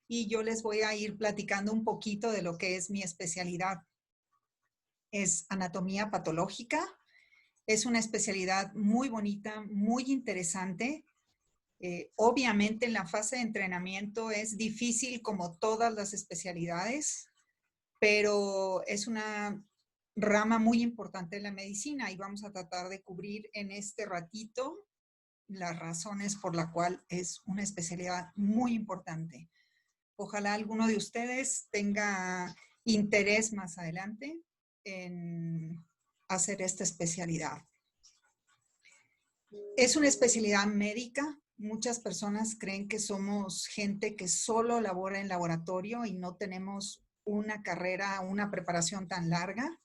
y yo les voy a ir platicando un poquito de lo que es mi especialidad. Es anatomía patológica. Es una especialidad muy bonita, muy interesante. Obviamente en la fase de entrenamiento es difícil como todas las especialidades, pero es una rama muy importante de la medicina y vamos a tratar de cubrir en este ratito las razones por la cual es una especialidad muy importante. Ojalá alguno de ustedes tenga interés más adelante en hacer esta especialidad. Es una especialidad médica. Muchas personas creen que somos gente que solo labora en laboratorio y no tenemos una carrera, una preparación tan larga.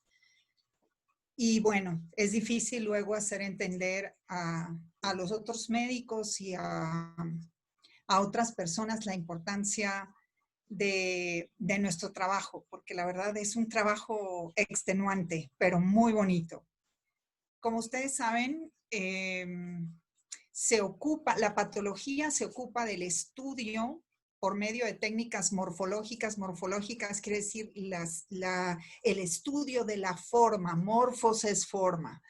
Y bueno, es difícil luego hacer entender a los otros médicos y a otras personas la importancia de nuestro trabajo, porque la verdad es un trabajo extenuante, pero muy bonito. Como ustedes saben, la patología se ocupa del estudio por medio de técnicas morfológicas. Morfológicas quiere decir el estudio de la forma. Morfos es forma.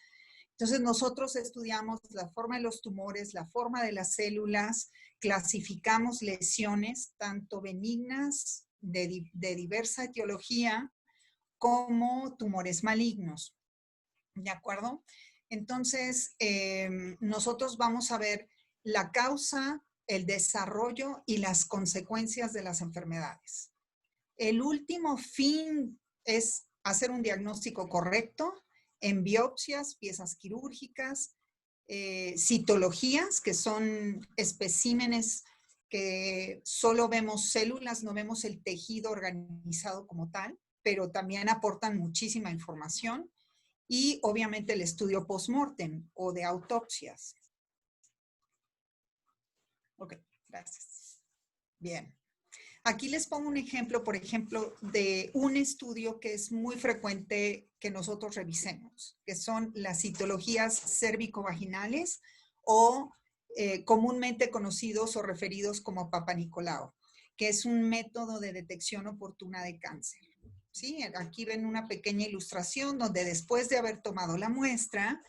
Entonces nosotros estudiamos la forma de los tumores, la forma de las células, clasificamos lesiones tanto benignas de diversa etiología como tumores malignos. ¿De acuerdo? Entonces, nosotros vamos a ver la causa, el desarrollo y las consecuencias de las enfermedades. El último fin es hacer un diagnóstico correcto en biopsias, piezas quirúrgicas, citologías, que son especímenes que solo vemos células, no vemos el tejido organizado como tal, pero también aportan muchísima información. Y obviamente el estudio post-mortem o de autopsias. Ok, gracias. Bien. Aquí les pongo un ejemplo, por ejemplo, de un estudio que es muy frecuente que nosotros revisemos, que son las citologías cérvico-vaginales o comúnmente conocidos o referidos como Papa Nicolau, que es un método de detección oportuna de cáncer. ¿Sí? Aquí ven una pequeña ilustración donde después de haber tomado la muestra,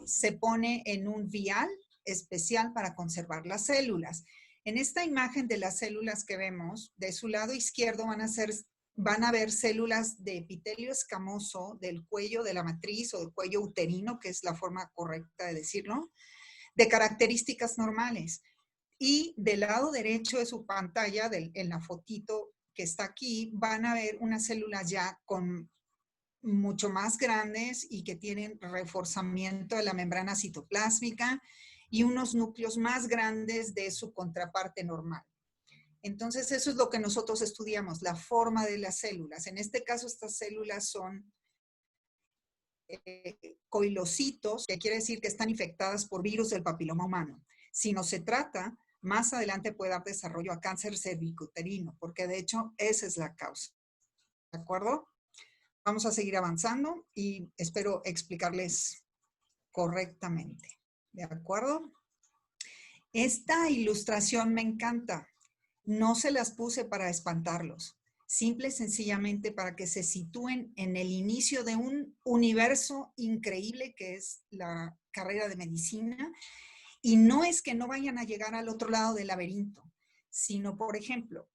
se pone en un vial especial para conservar las células. En esta imagen de las células que vemos, de su lado izquierdo van a ver células de epitelio escamoso del cuello de la matriz o del cuello uterino, que es la forma correcta de decirlo, de características normales. Y del lado derecho de su pantalla, en la fotito que está aquí, van a ver unas células ya con mucho más grandes y que tienen reforzamiento de la membrana citoplásmica y unos núcleos más grandes de su contraparte normal. Entonces, eso es lo que nosotros estudiamos, la forma de las células. En este caso, estas células son coilocitos, que quiere decir que están infectadas por virus del papiloma humano. Si no se trata, más adelante puede dar desarrollo a cáncer cervicuterino, porque de hecho esa es la causa. ¿De acuerdo? Vamos a seguir avanzando y espero explicarles correctamente. ¿De acuerdo? Esta ilustración me encanta. No se las puse para espantarlos, simple y sencillamente para que se sitúen en el inicio de un universo increíble que es la carrera de medicina. Y no es que no vayan a llegar al otro lado del laberinto, sino, por ejemplo,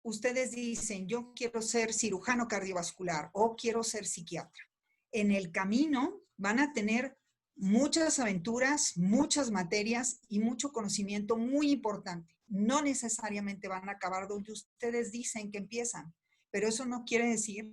ustedes dicen, yo quiero ser cirujano cardiovascular o quiero ser psiquiatra. En el camino van a tener muchas aventuras, muchas materias y mucho conocimiento muy importante. No necesariamente van a acabar donde ustedes dicen que empiezan, pero eso no quiere decir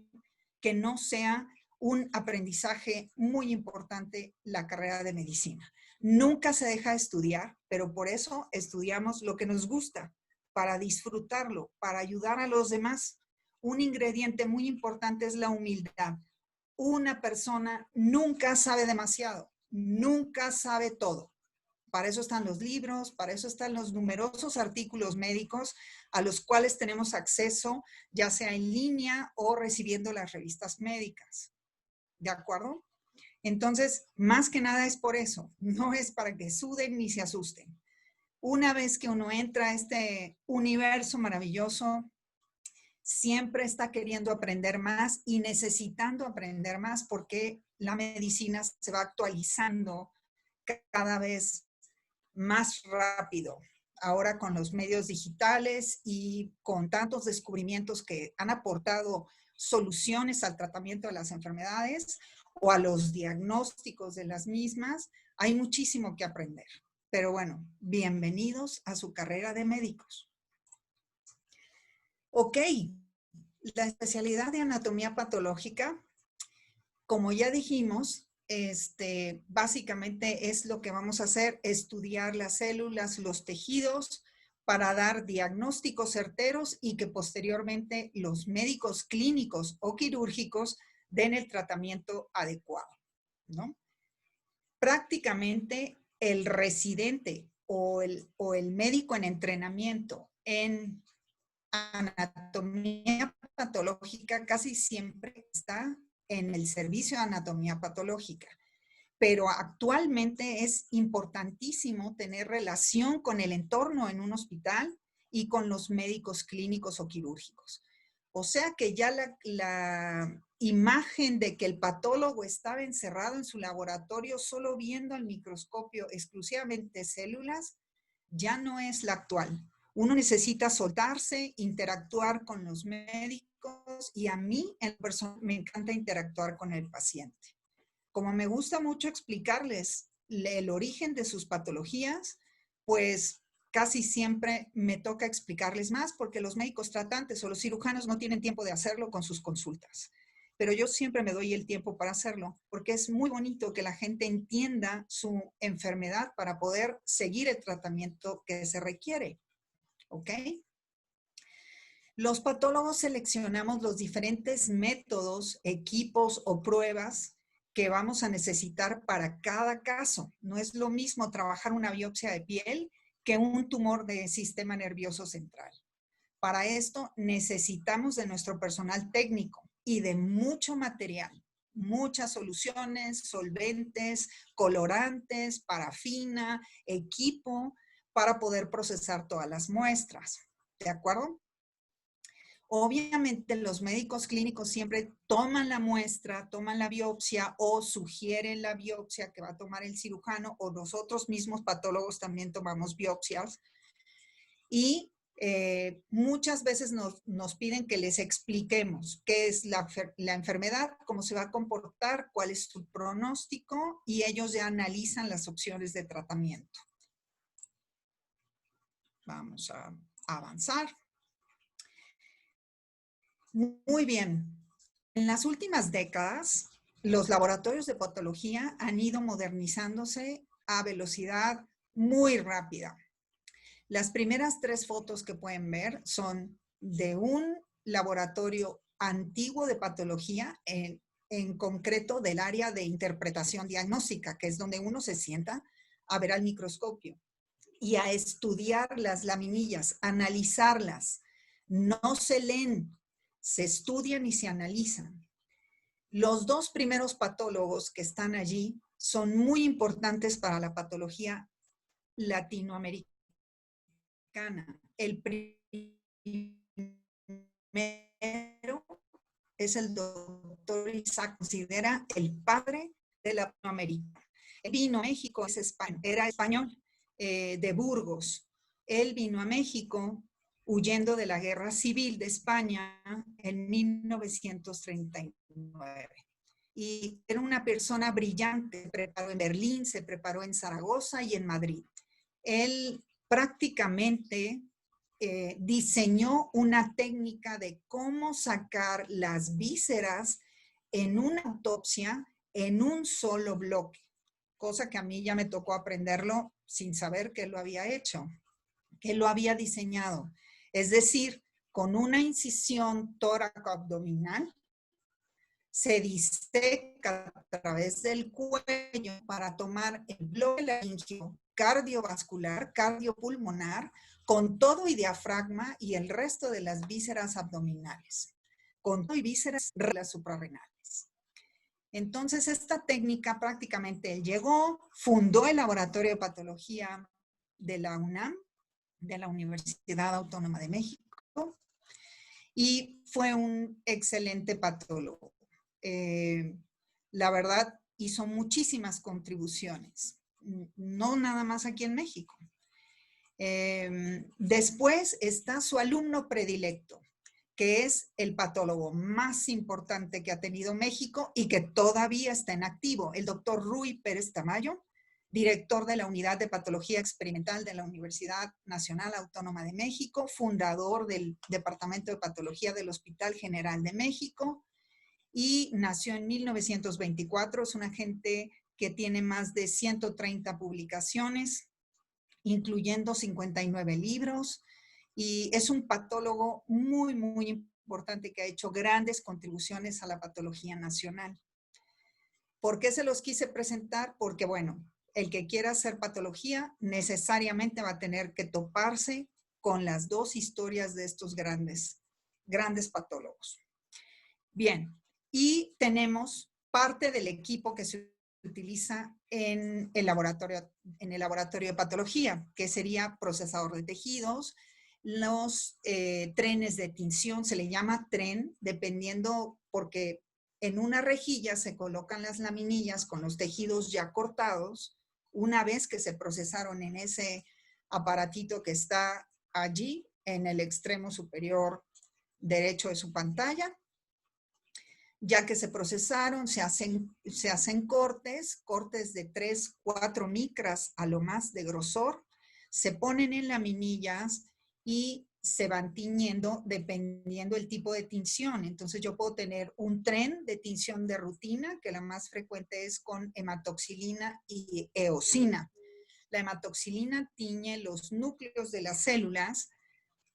que no sea un aprendizaje muy importante la carrera de medicina. Nunca se deja de estudiar, pero por eso estudiamos lo que nos gusta, para disfrutarlo, para ayudar a los demás. Un ingrediente muy importante es la humildad. Una persona nunca sabe demasiado, nunca sabe todo. Para eso están los libros, para eso están los numerosos artículos médicos a los cuales tenemos acceso, ya sea en línea o recibiendo las revistas médicas. ¿De acuerdo? Entonces, más que nada es por eso, no es para que suden ni se asusten. Una vez que uno entra a este universo maravilloso, siempre está queriendo aprender más y necesitando aprender más porque la medicina se va actualizando cada vez más rápido. Ahora con los medios digitales y con tantos descubrimientos que han aportado soluciones al tratamiento de las enfermedades o a los diagnósticos de las mismas, hay muchísimo que aprender. Pero bueno, bienvenidos a su carrera de médicos. Ok, la especialidad de anatomía patológica, como ya dijimos, básicamente es lo que vamos a hacer, estudiar las células, los tejidos, para dar diagnósticos certeros y que posteriormente los médicos clínicos o quirúrgicos den el tratamiento adecuado, ¿no? Prácticamente el residente o el médico en entrenamiento en anatomía patológica casi siempre está en el servicio de anatomía patológica, pero actualmente es importantísimo tener relación con el entorno en un hospital y con los médicos clínicos o quirúrgicos. O sea que ya la imagen de que el patólogo estaba encerrado en su laboratorio solo viendo al microscopio exclusivamente células, ya no es la actual. Uno necesita soltarse, interactuar con los médicos y a mí en persona me encanta interactuar con el paciente. Como me gusta mucho explicarles el origen de sus patologías, pues casi siempre me toca explicarles más porque los médicos tratantes o los cirujanos no tienen tiempo de hacerlo con sus consultas. Pero yo siempre me doy el tiempo para hacerlo porque es muy bonito que la gente entienda su enfermedad para poder seguir el tratamiento que se requiere. ¿Ok? Los patólogos seleccionamos los diferentes métodos, equipos o pruebas que vamos a necesitar para cada caso. No es lo mismo trabajar una biopsia de piel que un tumor de sistema nervioso central. Para esto necesitamos de nuestro personal técnico y de mucho material, muchas soluciones, solventes, colorantes, parafina, equipo para poder procesar todas las muestras. ¿De acuerdo? Obviamente los médicos clínicos siempre toman la muestra, toman la biopsia o sugieren la biopsia que va a tomar el cirujano o nosotros mismos patólogos también tomamos biopsias y muchas veces nos piden que les expliquemos qué es la enfermedad, cómo se va a comportar, cuál es su pronóstico y ellos ya analizan las opciones de tratamiento. Vamos a avanzar. Muy bien. En las últimas décadas, los laboratorios de patología han ido modernizándose a velocidad muy rápida. Las primeras 3 fotos que pueden ver son de un laboratorio antiguo de patología, en concreto del área de interpretación diagnóstica, que es donde uno se sienta a ver al microscopio y a estudiar las laminillas, analizarlas. No se leen, se estudian y se analizan. Los 2 primeros patólogos que están allí son muy importantes para la patología latinoamericana. El primero es el doctor Isaac, considera el padre de Latinoamérica. Él vino a México, era español, de Burgos. Él vino a México huyendo de la guerra civil de España en 1939. Y era una persona brillante, se preparó en Berlín, se preparó en Zaragoza y en Madrid. Él prácticamente diseñó una técnica de cómo sacar las vísceras en una autopsia en un solo bloque, cosa que a mí ya me tocó aprenderlo sin saber que lo había hecho, que lo había diseñado. Es decir, con una incisión tóraco-abdominal, se diseca a través del cuello para tomar el bloque laringio cardiovascular, cardiopulmonar, con todo y diafragma y el resto de las vísceras abdominales, con todo y vísceras suprarrenales. Entonces, esta técnica prácticamente él llegó, fundó el laboratorio de patología de la UNAM, de la Universidad Autónoma de México, y fue un excelente patólogo. La verdad, hizo muchísimas contribuciones, no nada más aquí en México. Después está su alumno predilecto, que es el patólogo más importante que ha tenido México y que todavía está en activo, el doctor Rui Pérez Tamayo, director de la Unidad de Patología Experimental de la Universidad Nacional Autónoma de México, fundador del Departamento de Patología del Hospital General de México, y nació en 1924. Es un agente que tiene más de 130 publicaciones, incluyendo 59 libros, y es un patólogo muy, muy importante que ha hecho grandes contribuciones a la patología nacional. ¿Por qué se los quise presentar? Porque, bueno, el que quiera hacer patología necesariamente va a tener que toparse con las dos historias de estos grandes patólogos. Bien, y tenemos parte del equipo que se utiliza en el laboratorio de patología, que sería procesador de tejidos, los trenes de tinción, se le llama tren, dependiendo, porque en una rejilla se colocan las laminillas con los tejidos ya cortados, una vez que se procesaron en ese aparatito que está allí, en el extremo superior derecho de su pantalla. Ya que se procesaron, se hacen cortes de 3, 4 micras a lo más de grosor, se ponen en laminillas y se van tiñendo dependiendo del tipo de tinción. Entonces yo puedo tener un tren de tinción de rutina, que la más frecuente es con hematoxilina y eosina. La hematoxilina tiñe los núcleos de las células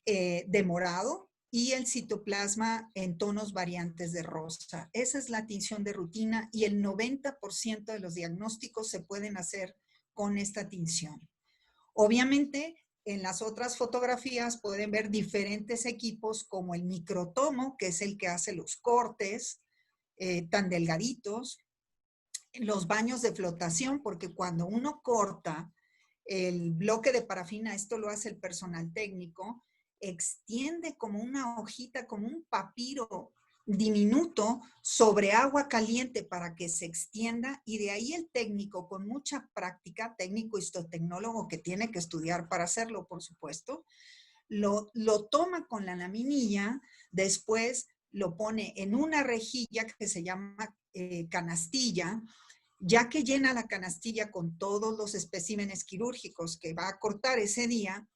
de morado, y el citoplasma en tonos variantes de rosa. Esa es la tinción de rutina y el 90% de los diagnósticos se pueden hacer con esta tinción. Obviamente, en las otras fotografías pueden ver diferentes equipos como el microtomo, que es el que hace los cortes tan delgaditos, los baños de flotación, porque cuando uno corta el bloque de parafina, esto lo hace el personal técnico, extiende como una hojita, como un papiro diminuto sobre agua caliente para que se extienda, y de ahí el técnico con mucha práctica, técnico histotecnólogo que tiene que estudiar para hacerlo, por supuesto, lo toma con la laminilla, después lo pone en una rejilla que se llama canastilla. Ya que llena la canastilla con todos los especímenes quirúrgicos que va a cortar ese día,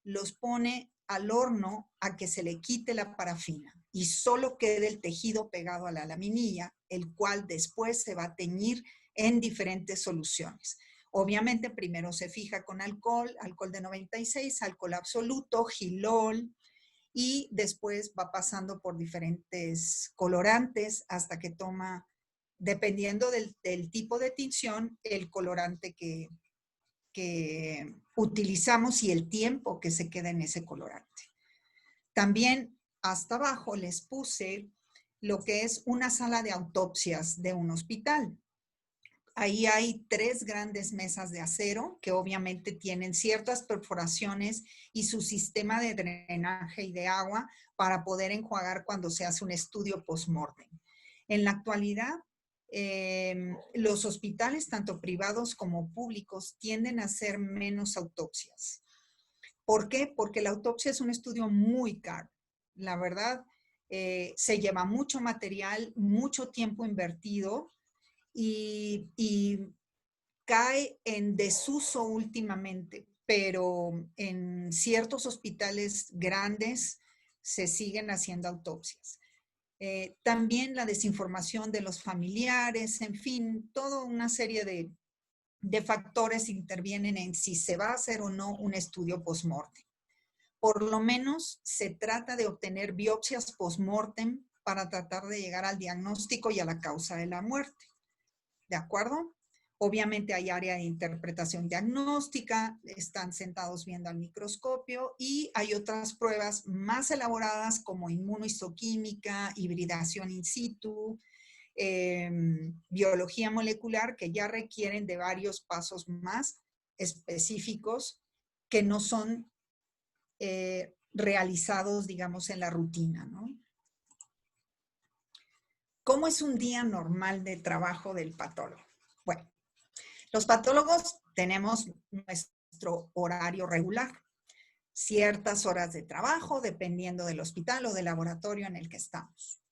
los pone al horno a que se le quite la parafina y solo quede el tejido pegado a la laminilla, el cual después se va a teñir en diferentes soluciones. Obviamente primero se fija con alcohol de 96, alcohol absoluto, Gilol, y después va pasando por diferentes colorantes hasta que toma, dependiendo del tipo de tinción, el colorante que utilizamos y el tiempo que se queda en ese colorante. También hasta abajo les puse lo que es una sala de autopsias de un hospital. Ahí hay 3 grandes mesas de acero que obviamente tienen ciertas perforaciones y su sistema de drenaje y de agua para poder enjuagar cuando se hace un estudio post-mortem. En la actualidad, los hospitales, tanto privados como públicos, tienden a hacer menos autopsias. ¿Por qué? Porque la autopsia es un estudio muy caro. La verdad, se lleva mucho material, mucho tiempo invertido, y cae en desuso últimamente, pero en ciertos hospitales grandes se siguen haciendo autopsias. También la desinformación de los familiares, en fin, toda una serie de factores intervienen en si se va a hacer o no un estudio post-mortem. Por lo menos se trata de obtener biopsias post-mortem para tratar de llegar al diagnóstico y a la causa de la muerte. ¿De acuerdo? Obviamente hay área de interpretación diagnóstica, están sentados viendo al microscopio, y hay otras pruebas más elaboradas como inmunohistoquímica, hibridación in situ, biología molecular, que ya requieren de varios pasos más específicos que no son realizados, digamos, en la rutina, ¿no? ¿Cómo es un día normal de trabajo del patólogo? Bueno, los patólogos tenemos nuestro horario regular, ciertas horas de trabajo dependiendo del hospital o del laboratorio en el que estamos.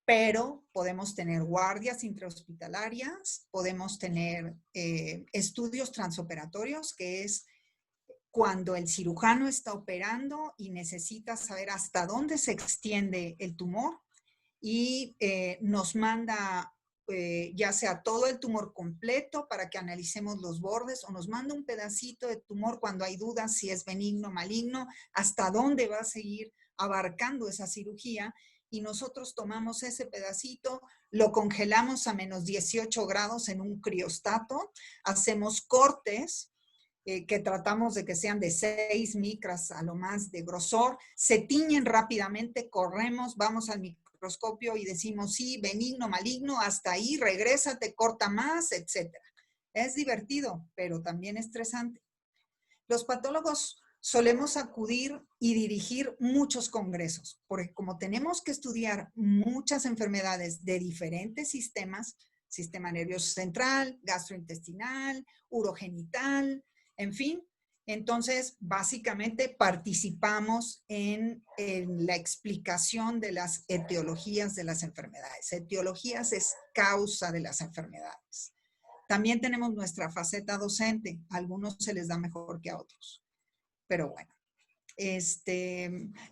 Pero podemos tener guardias intrahospitalarias, podemos tener estudios transoperatorios, que es cuando el cirujano está operando y necesita saber hasta dónde se extiende el tumor y nos manda ya sea todo el tumor completo para que analicemos los bordes o nos manda un pedacito de tumor cuando hay dudas si es benigno o maligno, hasta dónde va a seguir abarcando esa cirugía y nosotros tomamos ese pedacito, lo congelamos a menos 18 grados en un criostato, hacemos cortes que tratamos de que sean de 6 micras a lo más de grosor, se tiñen rápidamente, corremos, vamos al microscopio y decimos sí, benigno, maligno, hasta ahí, regrésate, corta más, etc. Es divertido, pero también estresante. Los patólogos solemos acudir y dirigir muchos congresos, porque como tenemos que estudiar muchas enfermedades de diferentes sistemas, sistema nervioso central, gastrointestinal, urogenital, en fin, entonces básicamente participamos en la explicación de las etiologías de las enfermedades. Etiologías es causa de las enfermedades. También tenemos nuestra faceta docente. A algunos se les da mejor que a otros. Pero bueno,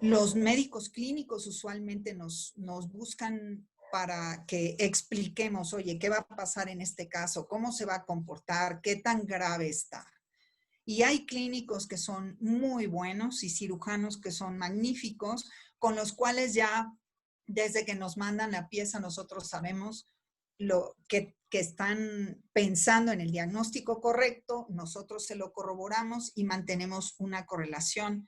los médicos clínicos usualmente nos buscan para que expliquemos, oye, ¿qué va a pasar en este caso? ¿Cómo se va a comportar? ¿Qué tan grave está? Y hay clínicos que son muy buenos y cirujanos que son magníficos, con los cuales ya desde que nos mandan la pieza nosotros sabemos lo que están pensando en el diagnóstico correcto, nosotros se lo corroboramos y mantenemos una correlación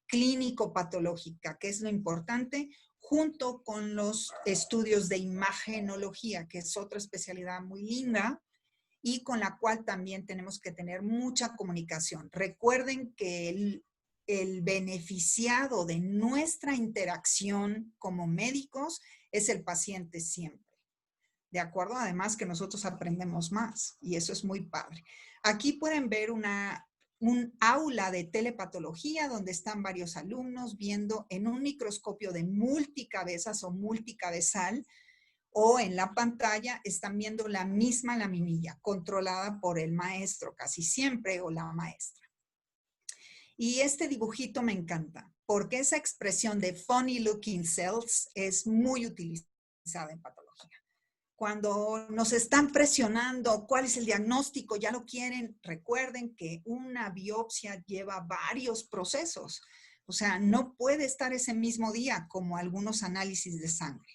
clínico-patológica, que es lo importante, junto con los estudios de imagenología, que es otra especialidad muy linda y con la cual también tenemos que tener mucha comunicación. Recuerden que el beneficiado de nuestra interacción como médicos es el paciente siempre. ¿De acuerdo? Además que nosotros aprendemos más y eso es muy padre. Aquí pueden ver un aula de telepatología donde están varios alumnos viendo en un microscopio de multicabezas o multicabezal o en la pantalla están viendo la misma laminilla controlada por el maestro casi siempre o la maestra. Y este dibujito me encanta porque esa expresión de funny looking cells es muy utilizada en patología. Cuando nos están presionando, ¿cuál es el diagnóstico? Ya lo quieren. Recuerden que una biopsia lleva varios procesos. O sea, no puede estar ese mismo día como algunos análisis de sangre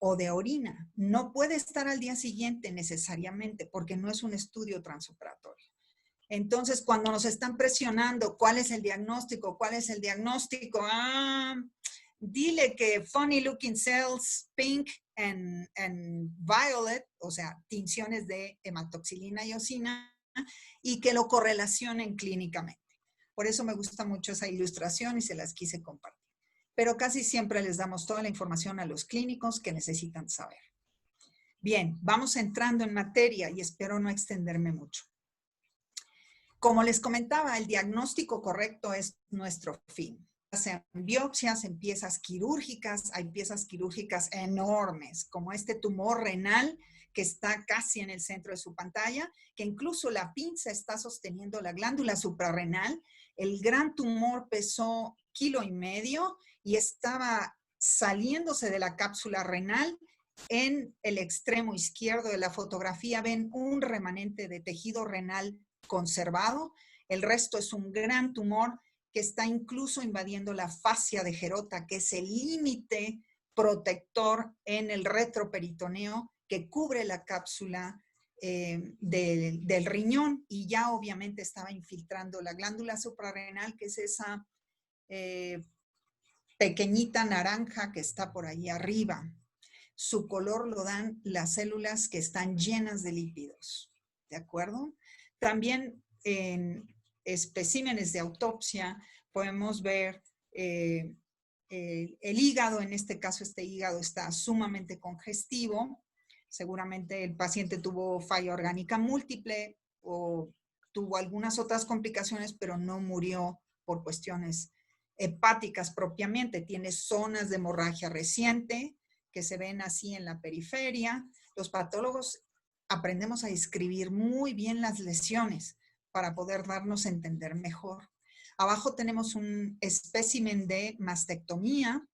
o de orina. No puede estar al día siguiente necesariamente porque no es un estudio transoperatorio. Entonces, cuando nos están presionando, ¿cuál es el diagnóstico? ¿Cuál es el diagnóstico? Dile que funny looking cells, pink and violet, o sea, tinciones de hematoxilina y eosina, y que lo correlacionen clínicamente. Por eso me gusta mucho esa ilustración y se las quise compartir. Pero casi siempre les damos toda la información a los clínicos que necesitan saber. Bien, vamos entrando en materia y espero no extenderme mucho. Como les comentaba, el diagnóstico correcto es nuestro fin. Sean biopsias en piezas quirúrgicas, hay piezas quirúrgicas enormes, como este tumor renal que está casi en el centro de su pantalla, que incluso la pinza está sosteniendo la glándula suprarrenal. El gran tumor pesó 1,5 kilos y estaba saliéndose de la cápsula renal. En el extremo izquierdo de la fotografía ven un remanente de tejido renal conservado. El resto es un gran tumor que está incluso invadiendo la fascia de Gerota, que es el límite protector en el retroperitoneo que cubre la cápsula del riñón y ya obviamente estaba infiltrando la glándula suprarrenal, que es esa pequeñita naranja que está por ahí arriba. Su color lo dan las células que están llenas de lípidos, ¿de acuerdo? También en especímenes de autopsia podemos ver el hígado, en este caso este hígado está sumamente congestivo, seguramente el paciente tuvo falla orgánica múltiple o tuvo algunas otras complicaciones, pero no murió por cuestiones hepáticas propiamente. Tiene zonas de hemorragia reciente que se ven así en la periferia. Los patólogos aprendemos a describir muy bien las lesiones para poder darnos a entender mejor. Abajo tenemos un espécimen de mastectomía,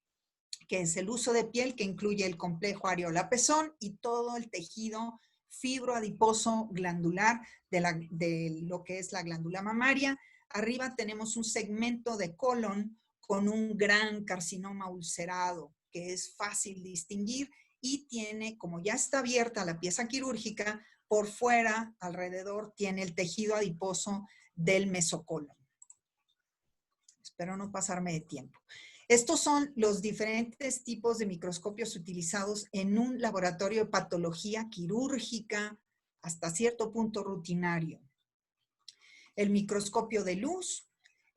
que es el uso de piel que incluye el complejo areola-pezón y todo el tejido fibroadiposo glandular de lo que es la glándula mamaria. Arriba tenemos un segmento de colon con un gran carcinoma ulcerado, que es fácil de distinguir y tiene, como ya está abierta la pieza quirúrgica, por fuera, alrededor, tiene el tejido adiposo del mesocolon. Espero no pasarme de tiempo. Estos son los diferentes tipos de microscopios utilizados en un laboratorio de patología quirúrgica hasta cierto punto rutinario. El microscopio de luz,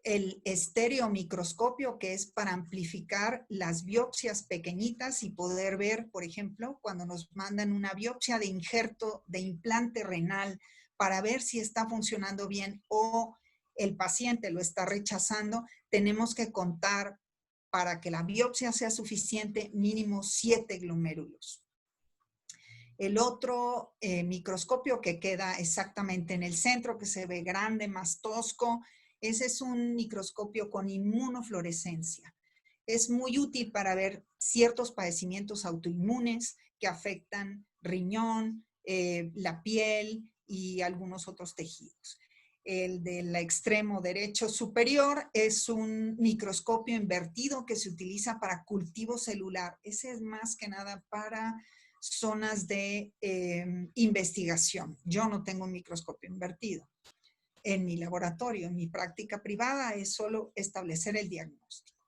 el estereomicroscopio, que es para amplificar las biopsias pequeñitas y poder ver, por ejemplo, cuando nos mandan una biopsia de injerto de implante renal para ver si está funcionando bien o el paciente lo está rechazando, tenemos que contar para que la biopsia sea suficiente mínimo 7 glomérulos. El otro microscopio que queda exactamente en el centro, que se ve grande, más tosco, ese es un microscopio con inmunofluorescencia. Es muy útil para ver ciertos padecimientos autoinmunes que afectan riñón, la piel y algunos otros tejidos. El del extremo derecho superior es un microscopio invertido que se utiliza para cultivo celular. Ese es más que nada para zonas de investigación. Yo no tengo un microscopio invertido en mi laboratorio. En mi práctica privada es solo establecer el diagnóstico.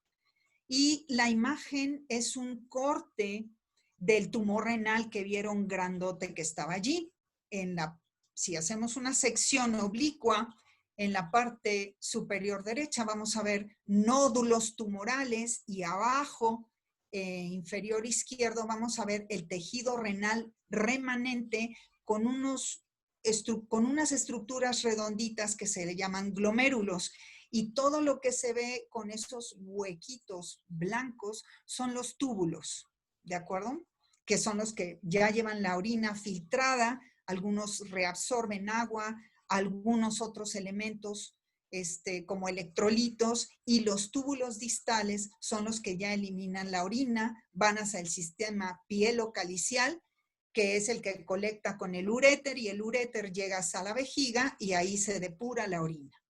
Y la imagen es un corte del tumor renal que vieron grandote que estaba allí. Si hacemos una sección oblicua, en la parte superior derecha vamos a ver nódulos tumorales y abajo, inferior izquierdo, vamos a ver el tejido renal remanente con unas estructuras redonditas que se le llaman glomérulos. Y todo lo que se ve con esos huequitos blancos son los túbulos, ¿de acuerdo? Que son los que ya llevan la orina filtrada, algunos reabsorben agua, algunos otros elementos como electrolitos, y los túbulos distales son los que ya eliminan la orina, van hacia el sistema pielocalicial, que es el que colecta con el uréter, y el uréter llega hasta la vejiga y ahí se depura la orina.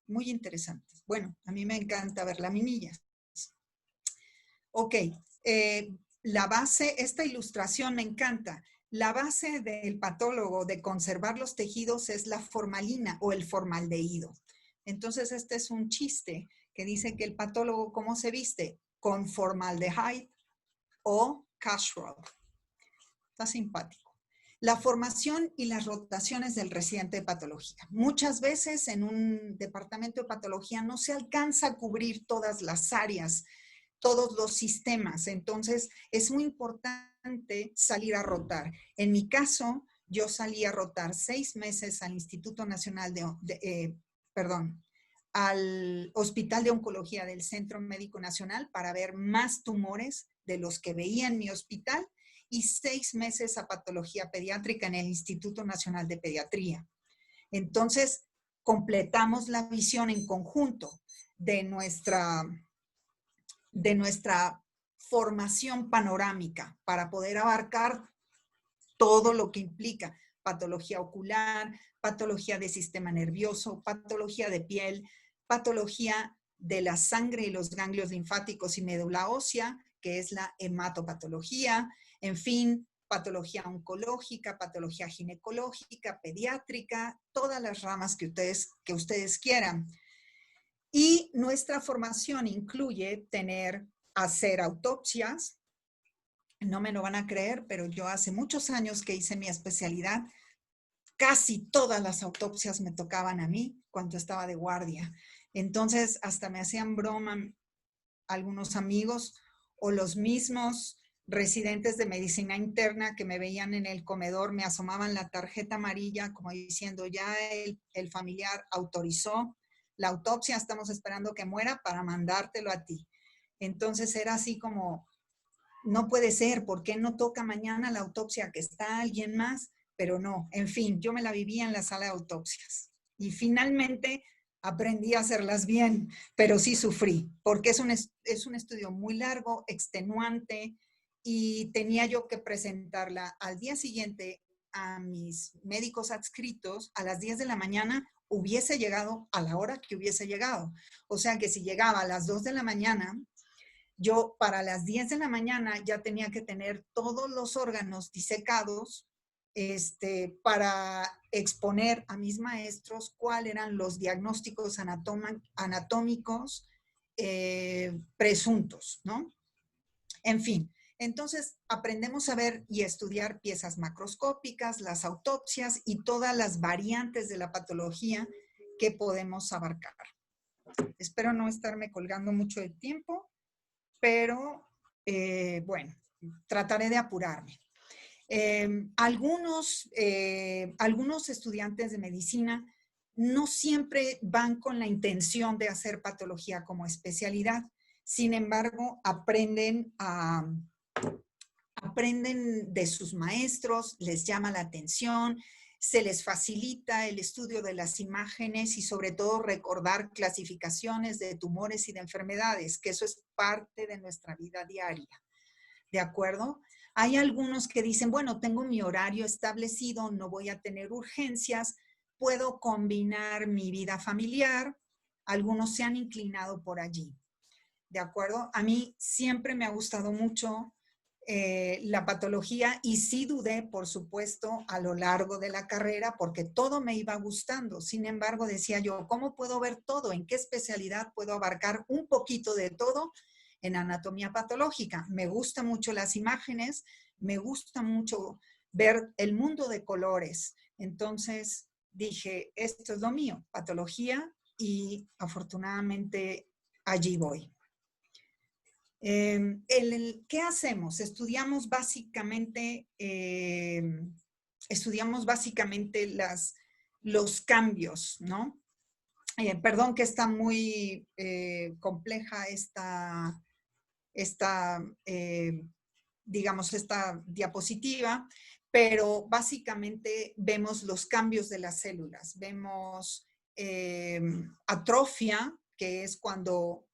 Muy interesante. Bueno, a mí me encanta ver laminillas. Ok, la base, esta ilustración me encanta. La base del patólogo de conservar los tejidos es la formalina o el formaldehído. Entonces, este es un chiste que dice que el patólogo, ¿cómo se viste? Con formaldehyde o casserole. Está simpático. La formación y las rotaciones del residente de patología. Muchas veces en un departamento de patología no se alcanza a cubrir todas las áreas, todos los sistemas. Entonces, es muy importante salir a rotar. En mi caso, yo salí a rotar 6 meses al Instituto Nacional al Hospital de Oncología del Centro Médico Nacional para ver más tumores de los que veía en mi hospital, y 6 meses a patología pediátrica en el Instituto Nacional de Pediatría. Entonces, completamos la visión en conjunto de nuestra formación panorámica para poder abarcar todo lo que implica patología ocular, patología de sistema nervioso, patología de piel, patología de la sangre y los ganglios linfáticos y médula ósea, que es la hematopatología, en fin, patología oncológica, patología ginecológica, pediátrica, todas las ramas que ustedes quieran. Y nuestra formación incluye hacer autopsias. No me lo van a creer, pero yo hace muchos años que hice mi especialidad, casi todas las autopsias me tocaban a mí cuando estaba de guardia. Entonces, hasta me hacían broma algunos amigos o los mismos residentes de medicina interna que me veían en el comedor, me asomaban la tarjeta amarilla como diciendo, ya el familiar autorizó la autopsia, estamos esperando que muera para mandártelo a ti. Entonces era así como, no puede ser, ¿por qué no toca mañana la autopsia que está alguien más? Pero no, en fin, yo me la vivía en la sala de autopsias. Y finalmente aprendí a hacerlas bien, pero sí sufrí, porque es un estudio muy largo, extenuante, y tenía yo que presentarla al día siguiente a mis médicos adscritos a las 10 de la mañana, hubiese llegado a la hora que hubiese llegado. O sea que si llegaba a las 2 de la mañana, yo para las 10 de la mañana ya tenía que tener todos los órganos disecados para exponer a mis maestros cuáles eran los diagnósticos anatómicos presuntos, ¿no? En fin, entonces aprendemos a ver y estudiar piezas macroscópicas, las autopsias y todas las variantes de la patología que podemos abarcar. Espero no estarme colgando mucho de tiempo, pero bueno, trataré de apurarme. Algunos estudiantes de medicina no siempre van con la intención de hacer patología como especialidad. Sin embargo, aprenden de sus maestros, les llama la atención, se les facilita el estudio de las imágenes y sobre todo recordar clasificaciones de tumores y de enfermedades, que eso es parte de nuestra vida diaria. ¿De acuerdo? Hay algunos que dicen, bueno, tengo mi horario establecido, no voy a tener urgencias, puedo combinar mi vida familiar. Algunos se han inclinado por allí. ¿De acuerdo? A mí siempre me ha gustado mucho la patología y sí dudé, por supuesto, a lo largo de la carrera porque todo me iba gustando. Sin embargo, decía yo, ¿cómo puedo ver todo? ¿En qué especialidad puedo abarcar un poquito de todo? En anatomía patológica. Me gustan mucho las imágenes, me gusta mucho ver el mundo de colores. Entonces dije, esto es lo mío, patología, y afortunadamente allí voy. ¿Qué hacemos? Estudiamos básicamente los cambios, ¿no? Perdón que está muy compleja digamos, esta diapositiva, pero básicamente vemos los cambios de las células. Vemos atrofia, que es cuando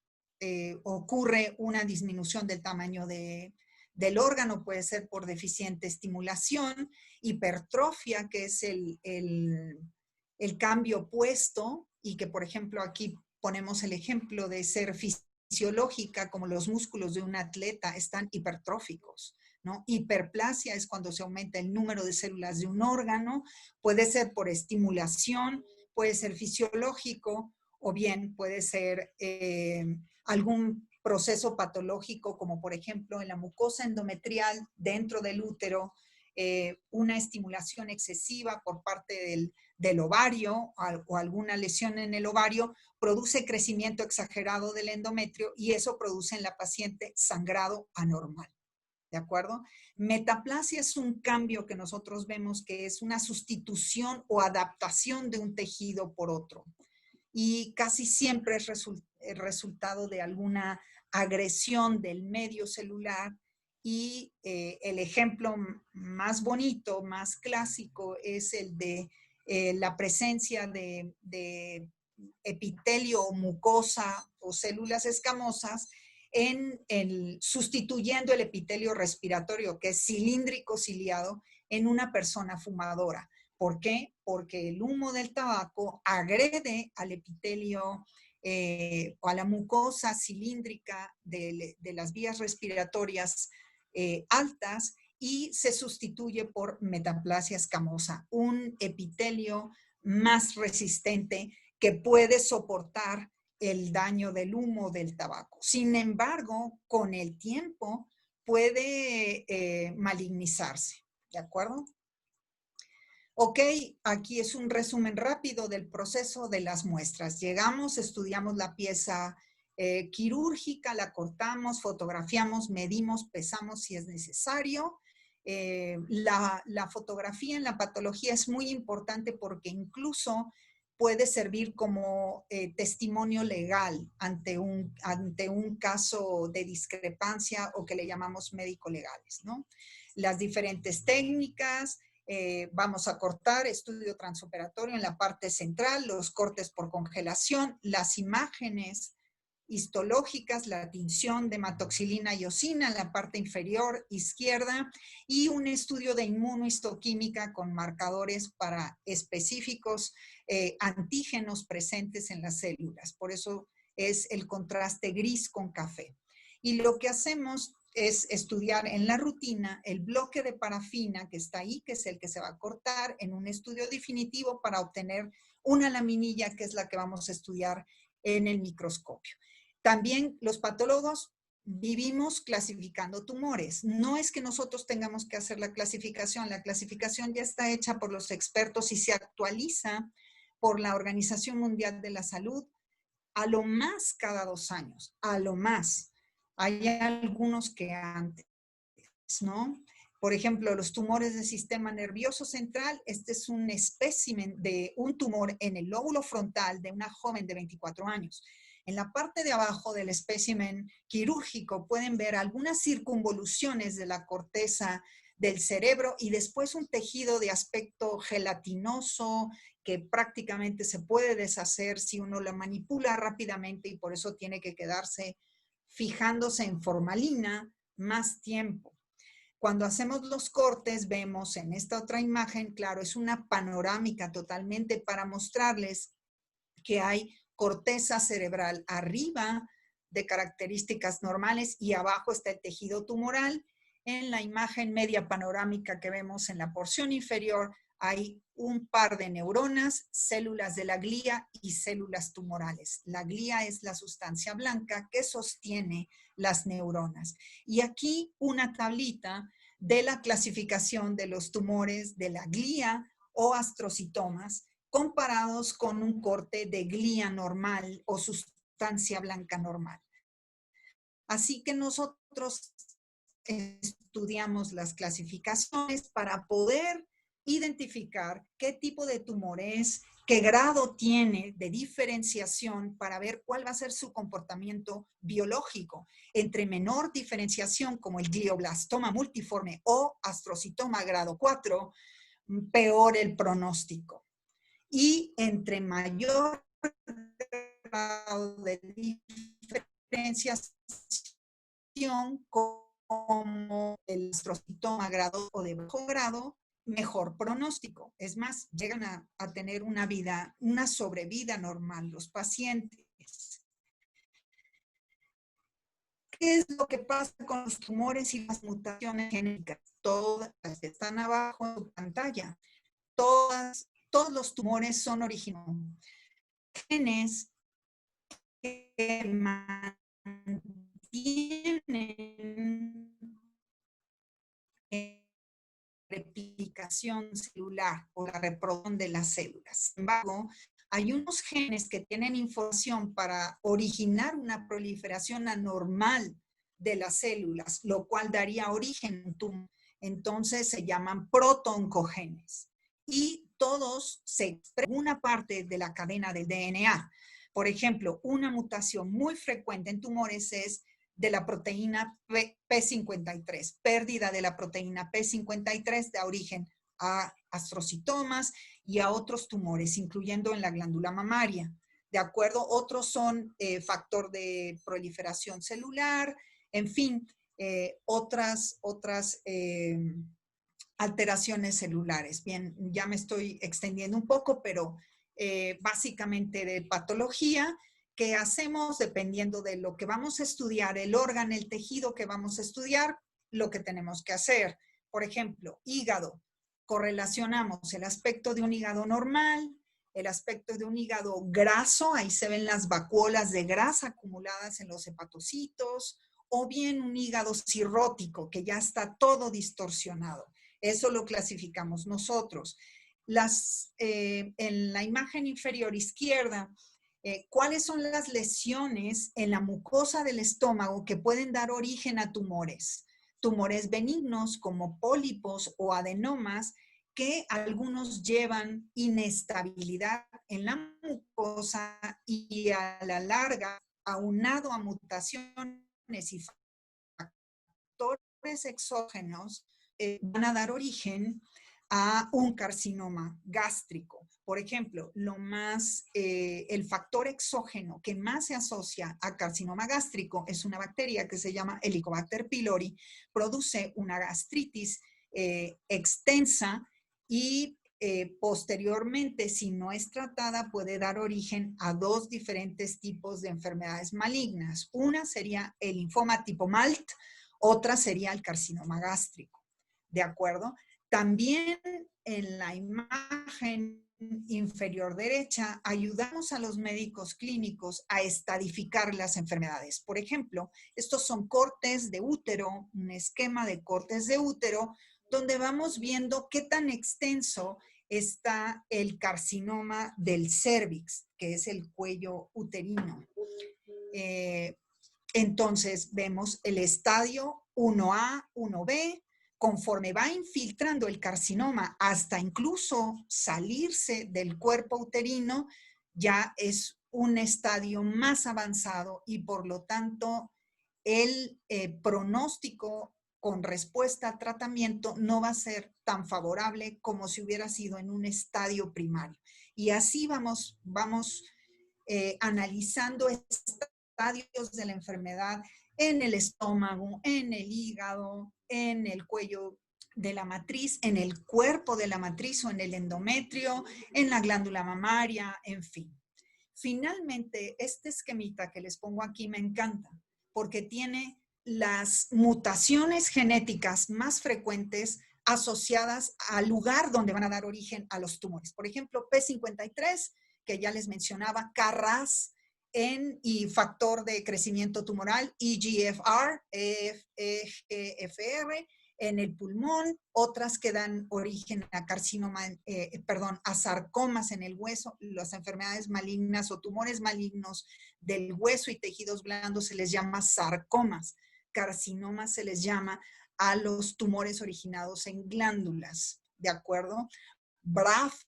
ocurre una disminución del tamaño del órgano, puede ser por deficiente estimulación, hipertrofia, que es el cambio opuesto, y que por ejemplo aquí ponemos el ejemplo de ser fisiológica, como los músculos de un atleta están hipertróficos, ¿no? Hiperplasia es cuando se aumenta el número de células de un órgano, puede ser por estimulación, puede ser fisiológico, o bien puede ser algún proceso patológico, como por ejemplo en la mucosa endometrial dentro del útero, una estimulación excesiva por parte del ovario o alguna lesión en el ovario, produce crecimiento exagerado del endometrio y eso produce en la paciente sangrado anormal. ¿De acuerdo? Metaplasia es un cambio que nosotros vemos que es una sustitución o adaptación de un tejido por otro. Y casi siempre es el resultado de alguna agresión del medio celular. Y el ejemplo más bonito, más clásico, es el de la presencia de epitelio o mucosa o células escamosas sustituyendo el epitelio respiratorio, que es cilíndrico ciliado, en una persona fumadora. ¿Por qué? Porque el humo del tabaco agrede al epitelio o a la mucosa cilíndrica de las vías respiratorias altas y se sustituye por metaplasia escamosa, un epitelio más resistente que puede soportar el daño del humo del tabaco. Sin embargo, con el tiempo puede malignizarse, ¿de acuerdo? Ok, aquí es un resumen rápido del proceso de las muestras. Llegamos, estudiamos la pieza quirúrgica, la cortamos, fotografiamos, medimos, pesamos si es necesario. La fotografía en la patología es muy importante porque incluso puede servir como testimonio legal ante un caso de discrepancia o que le llamamos médico-legales, ¿no? Las diferentes técnicas, vamos a cortar, estudio transoperatorio en la parte central, los cortes por congelación, las imágenes histológicas, la tinción de hematoxilina y eosina en la parte inferior izquierda y un estudio de inmunohistoquímica con marcadores para específicos antígenos presentes en las células. Por eso es el contraste gris con café. Y lo que hacemos es estudiar en la rutina el bloque de parafina que está ahí, que es el que se va a cortar en un estudio definitivo para obtener una laminilla que es la que vamos a estudiar en el microscopio. También los patólogos vivimos clasificando tumores. No es que nosotros tengamos que hacer la clasificación ya está hecha por los expertos y se actualiza por la Organización Mundial de la Salud a lo más cada 2 años, a lo más. Hay algunos que antes, ¿no? Por ejemplo, los tumores del sistema nervioso central, este es un espécimen de un tumor en el lóbulo frontal de una joven de 24 años. En la parte de abajo del espécimen quirúrgico pueden ver algunas circunvoluciones de la corteza del cerebro y después un tejido de aspecto gelatinoso que prácticamente se puede deshacer si uno lo manipula rápidamente y por eso tiene que quedarse fijándose en formalina más tiempo. Cuando hacemos los cortes, vemos en esta otra imagen, claro, es una panorámica totalmente para mostrarles que hay corteza cerebral arriba de características normales y abajo está el tejido tumoral. En la imagen media panorámica que vemos en la porción inferior hay un par de neuronas, células de la glía y células tumorales. La glía es la sustancia blanca que sostiene las neuronas. Y aquí una tablita de la clasificación de los tumores de la glía o astrocitomas comparados con un corte de glía normal o sustancia blanca normal. Así que nosotros estudiamos las clasificaciones para poder identificar qué tipo de tumor es, qué grado tiene de diferenciación para ver cuál va a ser su comportamiento biológico. Entre menor diferenciación como el glioblastoma multiforme o astrocitoma grado 4, peor el pronóstico. Y entre mayor grado de diferenciación como el astrocitoma grado o de bajo grado, mejor pronóstico. Es más, llegan a tener una sobrevida normal los pacientes. ¿Qué es lo que pasa con los tumores y las mutaciones genéticas? Todas las que están abajo en su pantalla. Todos los tumores son originados genes que mantienen replicación celular o la reproducción de las células. Sin embargo, hay unos genes que tienen información para originar una proliferación anormal de las células, lo cual daría origen a un tumor. Entonces se llaman protooncogenes. Y todos se expresan en una parte de la cadena del DNA. Por ejemplo, una mutación muy frecuente en tumores es de la proteína P53. Pérdida de la proteína P53 da origen a astrocitomas y a otros tumores, incluyendo en la glándula mamaria. ¿De acuerdo? Otros son factor de proliferación celular, en fin, otras alteraciones celulares. Bien, ya me estoy extendiendo un poco, pero básicamente de patología que hacemos dependiendo de lo que vamos a estudiar, el órgano, el tejido que vamos a estudiar, lo que tenemos que hacer. Por ejemplo, hígado. Correlacionamos el aspecto de un hígado normal, el aspecto de un hígado graso, ahí se ven las vacuolas de grasa acumuladas en los hepatocitos, o bien un hígado cirrótico, que ya está todo distorsionado. Eso lo clasificamos nosotros. En la imagen inferior izquierda ¿Cuáles son las lesiones en la mucosa del estómago que pueden dar origen a tumores? Tumores benignos como pólipos o adenomas, que algunos llevan inestabilidad en la mucosa y a la larga, aunado a mutaciones y factores exógenos, van a dar origen a un carcinoma gástrico. Por ejemplo, el factor exógeno que más se asocia a carcinoma gástrico es una bacteria que se llama Helicobacter pylori, produce una gastritis extensa y posteriormente, si no es tratada, puede dar origen a 2 diferentes tipos de enfermedades malignas. Una sería el linfoma tipo MALT, otra sería el carcinoma gástrico. ¿De acuerdo? También en la imagen inferior derecha ayudamos a los médicos clínicos a estadificar las enfermedades. Por ejemplo, estos son cortes de útero, un esquema de cortes de útero, donde vamos viendo qué tan extenso está el carcinoma del cérvix, que es el cuello uterino. Entonces vemos el estadio 1A, 1B, conforme va infiltrando el carcinoma hasta incluso salirse del cuerpo uterino, ya es un estadio más avanzado y por lo tanto el pronóstico con respuesta a tratamiento no va a ser tan favorable como si hubiera sido en un estadio primario. Y así vamos analizando estadios de la enfermedad en el estómago, en el hígado, en el cuello de la matriz, en el cuerpo de la matriz o en el endometrio, en la glándula mamaria, en fin. Finalmente, este esquemita que les pongo aquí me encanta porque tiene las mutaciones genéticas más frecuentes asociadas al lugar donde van a dar origen a los tumores. Por ejemplo, P53, que ya les mencionaba, KRAS, y factor de crecimiento tumoral, EGFR, EGFR, en el pulmón, otras que dan origen a carcinoma, a sarcomas en el hueso, las enfermedades malignas o tumores malignos del hueso y tejidos blandos se les llama sarcomas, carcinomas se les llama a los tumores originados en glándulas, ¿de acuerdo? BRAF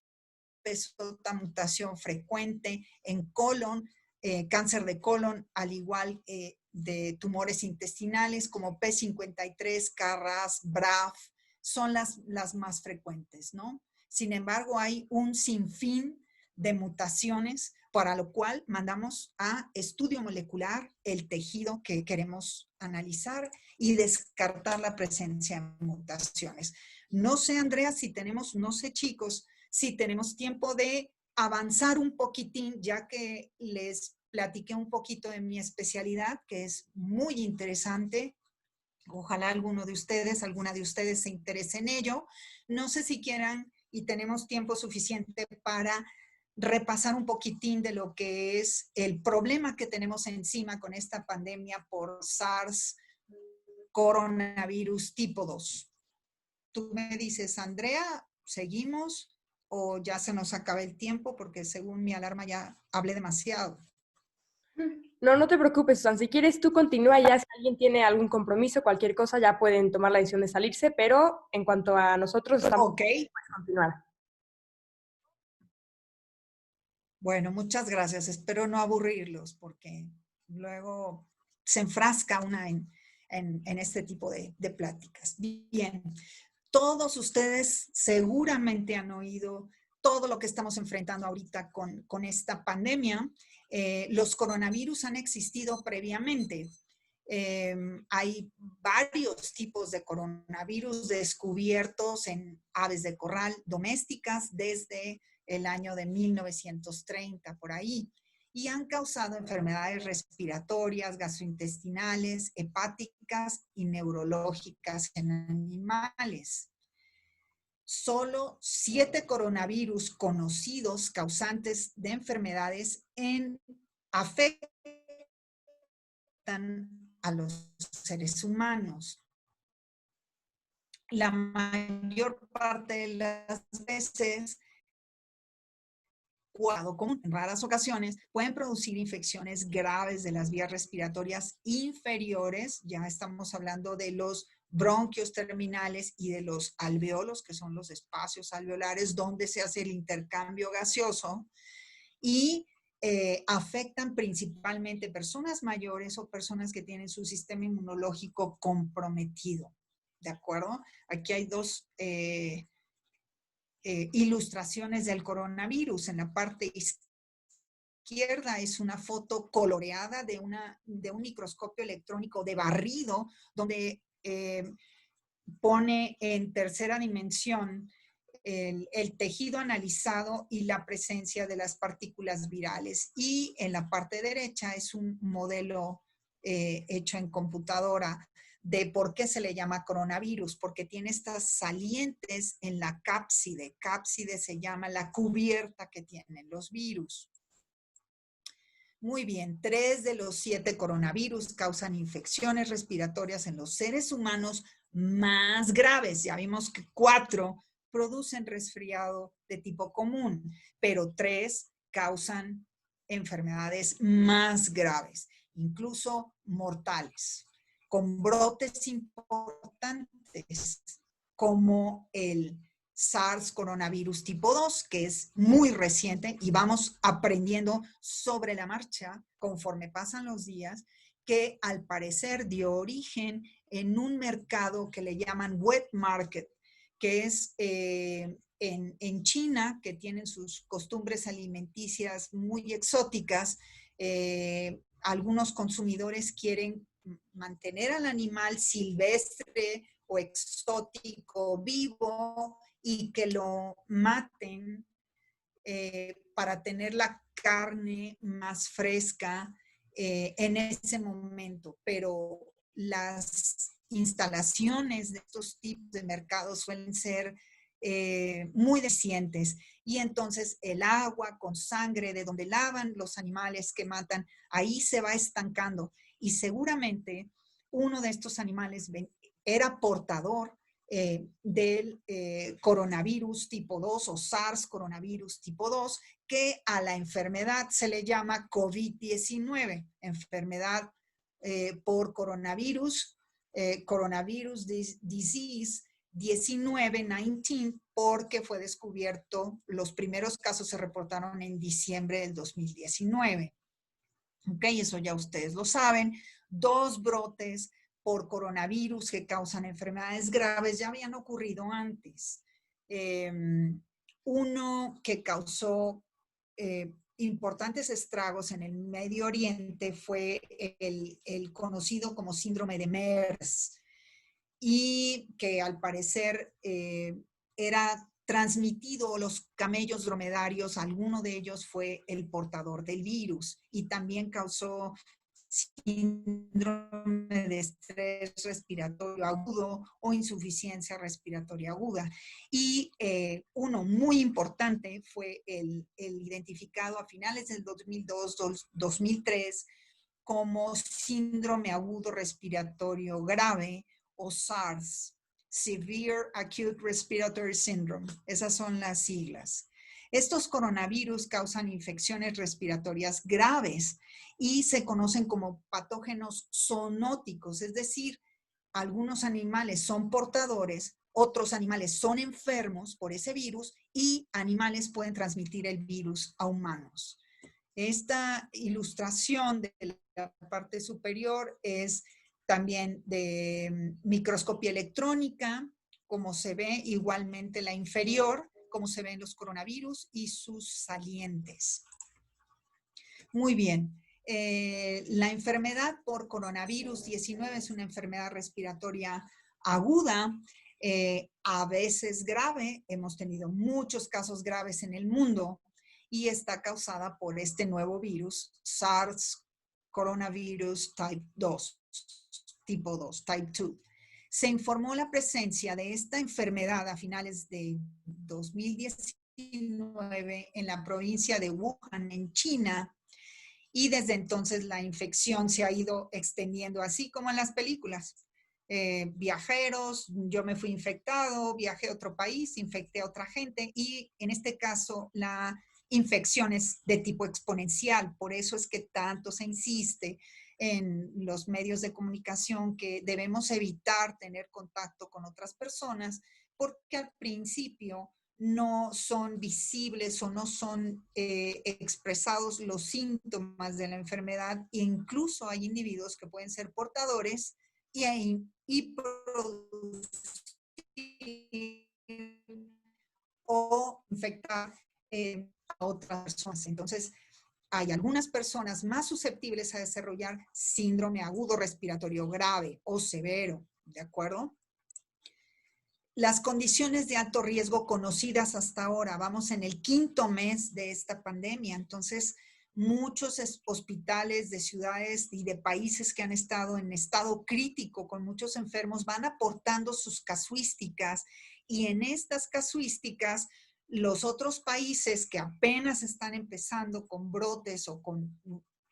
es otra mutación frecuente en colon, cáncer de colon, al igual de tumores intestinales como P53, KRAS, BRAF, son las más frecuentes, ¿no? Sin embargo, hay un sinfín de mutaciones, para lo cual mandamos a estudio molecular el tejido que queremos analizar y descartar la presencia de mutaciones. No sé, Andrea, si tenemos, no sé, chicos, si tenemos tiempo de avanzar un poquitín, ya que les platiqué un poquito de mi especialidad, que es muy interesante. Ojalá alguna de ustedes se interese en ello. No sé si quieran y tenemos tiempo suficiente para repasar un poquitín de lo que es el problema que tenemos encima con esta pandemia por SARS, coronavirus tipo 2. Tú me dices, Andrea, ¿seguimos o ya se nos acaba el tiempo? Porque según mi alarma ya hablé demasiado. No, no te preocupes, Susan. Si quieres, tú continúa ya. Si alguien tiene algún compromiso, cualquier cosa, ya pueden tomar la decisión de salirse, pero en cuanto a nosotros, estamos Ok. puedes continuar. Bueno, muchas gracias. Espero no aburrirlos porque luego se enfrasca una en este tipo de pláticas. Bien, todos ustedes seguramente han oído todo lo que estamos enfrentando ahorita con esta pandemia. Los coronavirus han existido previamente. Hay varios tipos de coronavirus descubiertos en aves de corral domésticas desde el año de 1930, por ahí, y han causado enfermedades respiratorias, gastrointestinales, hepáticas y neurológicas en animales. Solo 7 coronavirus conocidos causantes de enfermedades afectan a los seres humanos. La mayor parte de las veces cuadro común. En raras ocasiones pueden producir infecciones graves de las vías respiratorias inferiores. Ya estamos hablando de los bronquios terminales y de los alveolos, que son los espacios alveolares donde se hace el intercambio gaseoso, y afectan principalmente personas mayores o personas que tienen su sistema inmunológico comprometido. ¿De acuerdo? Aquí hay dos ilustraciones del coronavirus. En la parte izquierda es una foto coloreada de un microscopio electrónico de barrido, donde pone en tercera dimensión el tejido analizado y la presencia de las partículas virales. Y en la parte derecha es un modelo hecho en computadora de por qué se le llama coronavirus, porque tiene estas salientes en la cápside. Cápside se llama la cubierta que tienen los virus. Muy bien, 3 de los 7 coronavirus causan infecciones respiratorias en los seres humanos más graves. Ya vimos que 4 producen resfriado de tipo común, pero 3 causan enfermedades más graves, incluso mortales, con brotes importantes como el SARS coronavirus tipo 2, que es muy reciente y vamos aprendiendo sobre la marcha conforme pasan los días, que al parecer dio origen en un mercado que le llaman wet market, que es en China, que tienen sus costumbres alimenticias muy exóticas. Algunos consumidores quieren mantener al animal silvestre o exótico vivo y que lo maten para tener la carne más fresca en ese momento. Pero las instalaciones de estos tipos de mercados suelen ser muy deficientes, y entonces el agua con sangre de donde lavan los animales que matan, ahí se va estancando, y seguramente uno de estos animales era portador del coronavirus tipo 2 o SARS coronavirus tipo 2, que a la enfermedad se le llama COVID-19, enfermedad por coronavirus, coronavirus disease 19, porque fue descubierto, los primeros casos se reportaron en diciembre del 2019. Ok, eso ya ustedes lo saben. 2 brotes por coronavirus que causan enfermedades graves ya habían ocurrido antes. Uno que causó importantes estragos en el Medio Oriente fue el conocido como síndrome de MERS, y que al parecer era transmitido los camellos dromedarios, alguno de ellos fue el portador del virus, y también causó síndrome de estrés respiratorio agudo o insuficiencia respiratoria aguda. Y uno muy importante fue el identificado a finales del 2002-2003 como síndrome agudo respiratorio grave, o SARS, Severe Acute Respiratory Syndrome. Esas son las siglas. Estos coronavirus causan infecciones respiratorias graves y se conocen como patógenos zoonóticos, es decir, algunos animales son portadores, otros animales son enfermos por ese virus, y animales pueden transmitir el virus a humanos. Esta ilustración de la parte superior es también de microscopía electrónica, como se ve, igualmente la inferior, como se ven los coronavirus y sus salientes. Muy bien. La enfermedad por coronavirus 19 es una enfermedad respiratoria aguda, a veces grave. Hemos tenido muchos casos graves en el mundo, y está causada por este nuevo virus, SARS coronavirus type 2, tipo 2, type 2. Se informó la presencia de esta enfermedad a finales de 2019 en la provincia de Wuhan, en China, y desde entonces la infección se ha ido extendiendo, así como en las películas. Viajeros, yo me fui infectado, viajé a otro país, infecté a otra gente, y en este caso la infecciones de tipo exponencial. Por eso es que tanto se insiste en los medios de comunicación que debemos evitar tener contacto con otras personas, porque al principio no son visibles o no son expresados los síntomas de la enfermedad, e incluso hay individuos que pueden ser portadores y producir o infectar a otras personas. Entonces, hay algunas personas más susceptibles a desarrollar síndrome agudo respiratorio grave o severo, ¿de acuerdo? Las condiciones de alto riesgo conocidas hasta ahora, vamos en el 5º mes de esta pandemia, entonces muchos hospitales de ciudades y de países que han estado en estado crítico con muchos enfermos van aportando sus casuísticas, y en estas casuísticas los otros países que apenas están empezando con brotes o con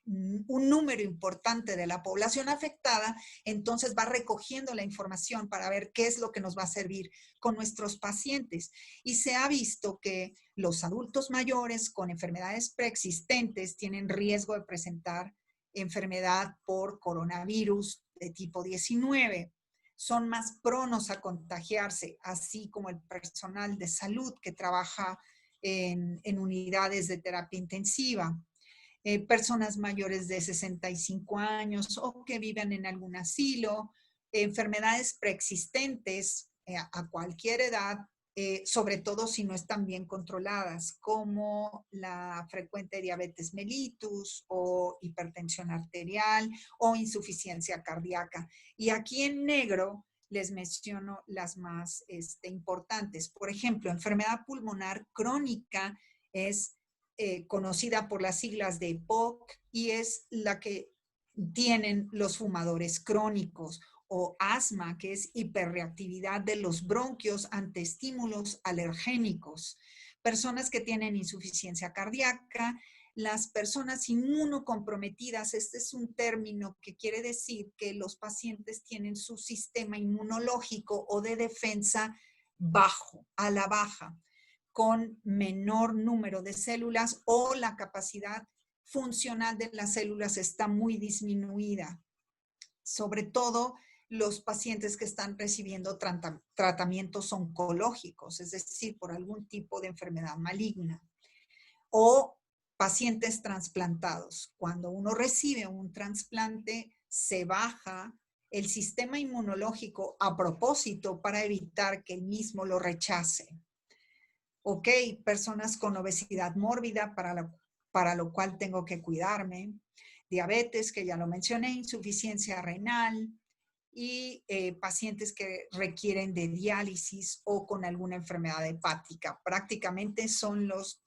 un número importante de la población afectada, entonces va recogiendo la información para ver qué es lo que nos va a servir con nuestros pacientes. Y se ha visto que los adultos mayores con enfermedades preexistentes tienen riesgo de presentar enfermedad por coronavirus de tipo 19. Son más pronos a contagiarse, así como el personal de salud que trabaja en unidades de terapia intensiva. Personas mayores de 65 años o que vivan en algún asilo, enfermedades preexistentes a cualquier edad, sobre todo si no están bien controladas, como la frecuente diabetes mellitus o hipertensión arterial o insuficiencia cardíaca. Y aquí en negro les menciono las más importantes. Por ejemplo, enfermedad pulmonar crónica es conocida por las siglas de EPOC y es la que tienen los fumadores crónicos, o asma, que es hiperreactividad de los bronquios ante estímulos alergénicos. Personas que tienen insuficiencia cardíaca, las personas inmunocomprometidas, este es un término que quiere decir que los pacientes tienen su sistema inmunológico o de defensa bajo, a la baja, con menor número de células, o la capacidad funcional de las células está muy disminuida. Sobre todo los pacientes que están recibiendo tratamientos oncológicos, es decir, por algún tipo de enfermedad maligna. O pacientes trasplantados. Cuando uno recibe un trasplante, se baja el sistema inmunológico a propósito para evitar que el mismo lo rechace. Ok, personas con obesidad mórbida, para lo cual tengo que cuidarme. Diabetes, que ya lo mencioné, insuficiencia renal y pacientes que requieren de diálisis o con alguna enfermedad hepática. Prácticamente son los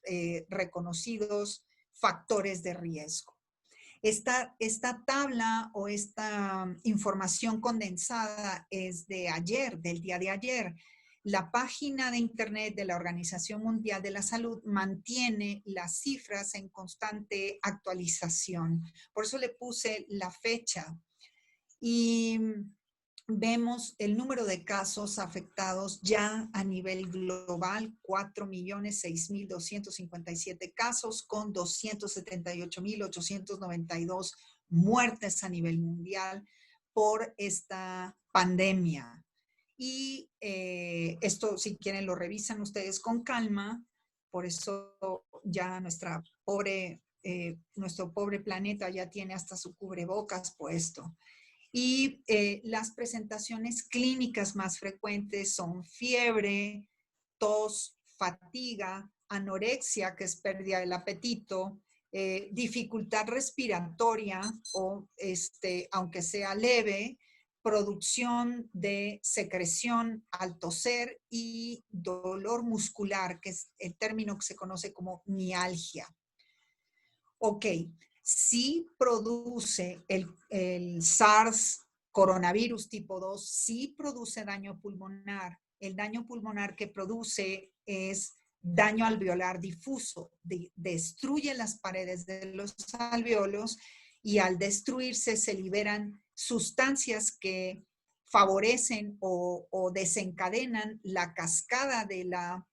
reconocidos factores de riesgo. Esta tabla o esta información condensada es de ayer, del día de ayer. La página de internet de la Organización Mundial de la Salud mantiene las cifras en constante actualización. Por eso le puse la fecha. Y vemos el número de casos afectados ya a nivel global, 4.006.257 casos con 278.892 muertes a nivel mundial por esta pandemia. Y esto, si quieren, lo revisan ustedes con calma. Por eso ya nuestro pobre planeta ya tiene hasta su cubrebocas puesto. Y las presentaciones clínicas más frecuentes son fiebre, tos, fatiga, anorexia, que es pérdida del apetito, dificultad respiratoria, o aunque sea leve, producción de secreción al toser, y dolor muscular, que es el término que se conoce como mialgia. Ok, sí produce el SARS coronavirus tipo 2, sí produce daño pulmonar. El daño pulmonar que produce es daño alveolar difuso, destruye las paredes de los alveolos, y al destruirse se liberan sustancias que favorecen o desencadenan la cascada de la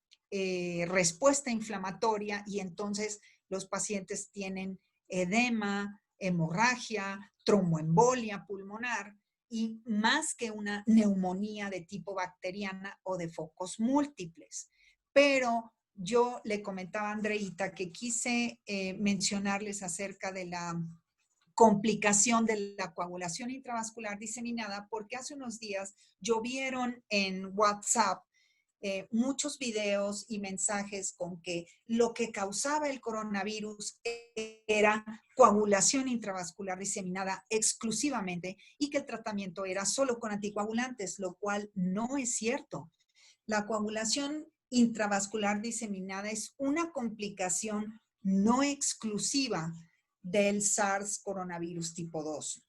respuesta inflamatoria y entonces los pacientes tienen edema, hemorragia, tromboembolia pulmonar y más que una neumonía de tipo bacteriana o de focos múltiples. Pero yo le comentaba a Andreita que quise mencionarles acerca de la complicación de la coagulación intravascular diseminada porque hace unos días llovieron en WhatsApp muchos videos y mensajes con que lo que causaba el coronavirus era coagulación intravascular diseminada exclusivamente y que el tratamiento era solo con anticoagulantes, lo cual no es cierto. La coagulación intravascular diseminada es una complicación no exclusiva del SARS coronavirus tipo 2.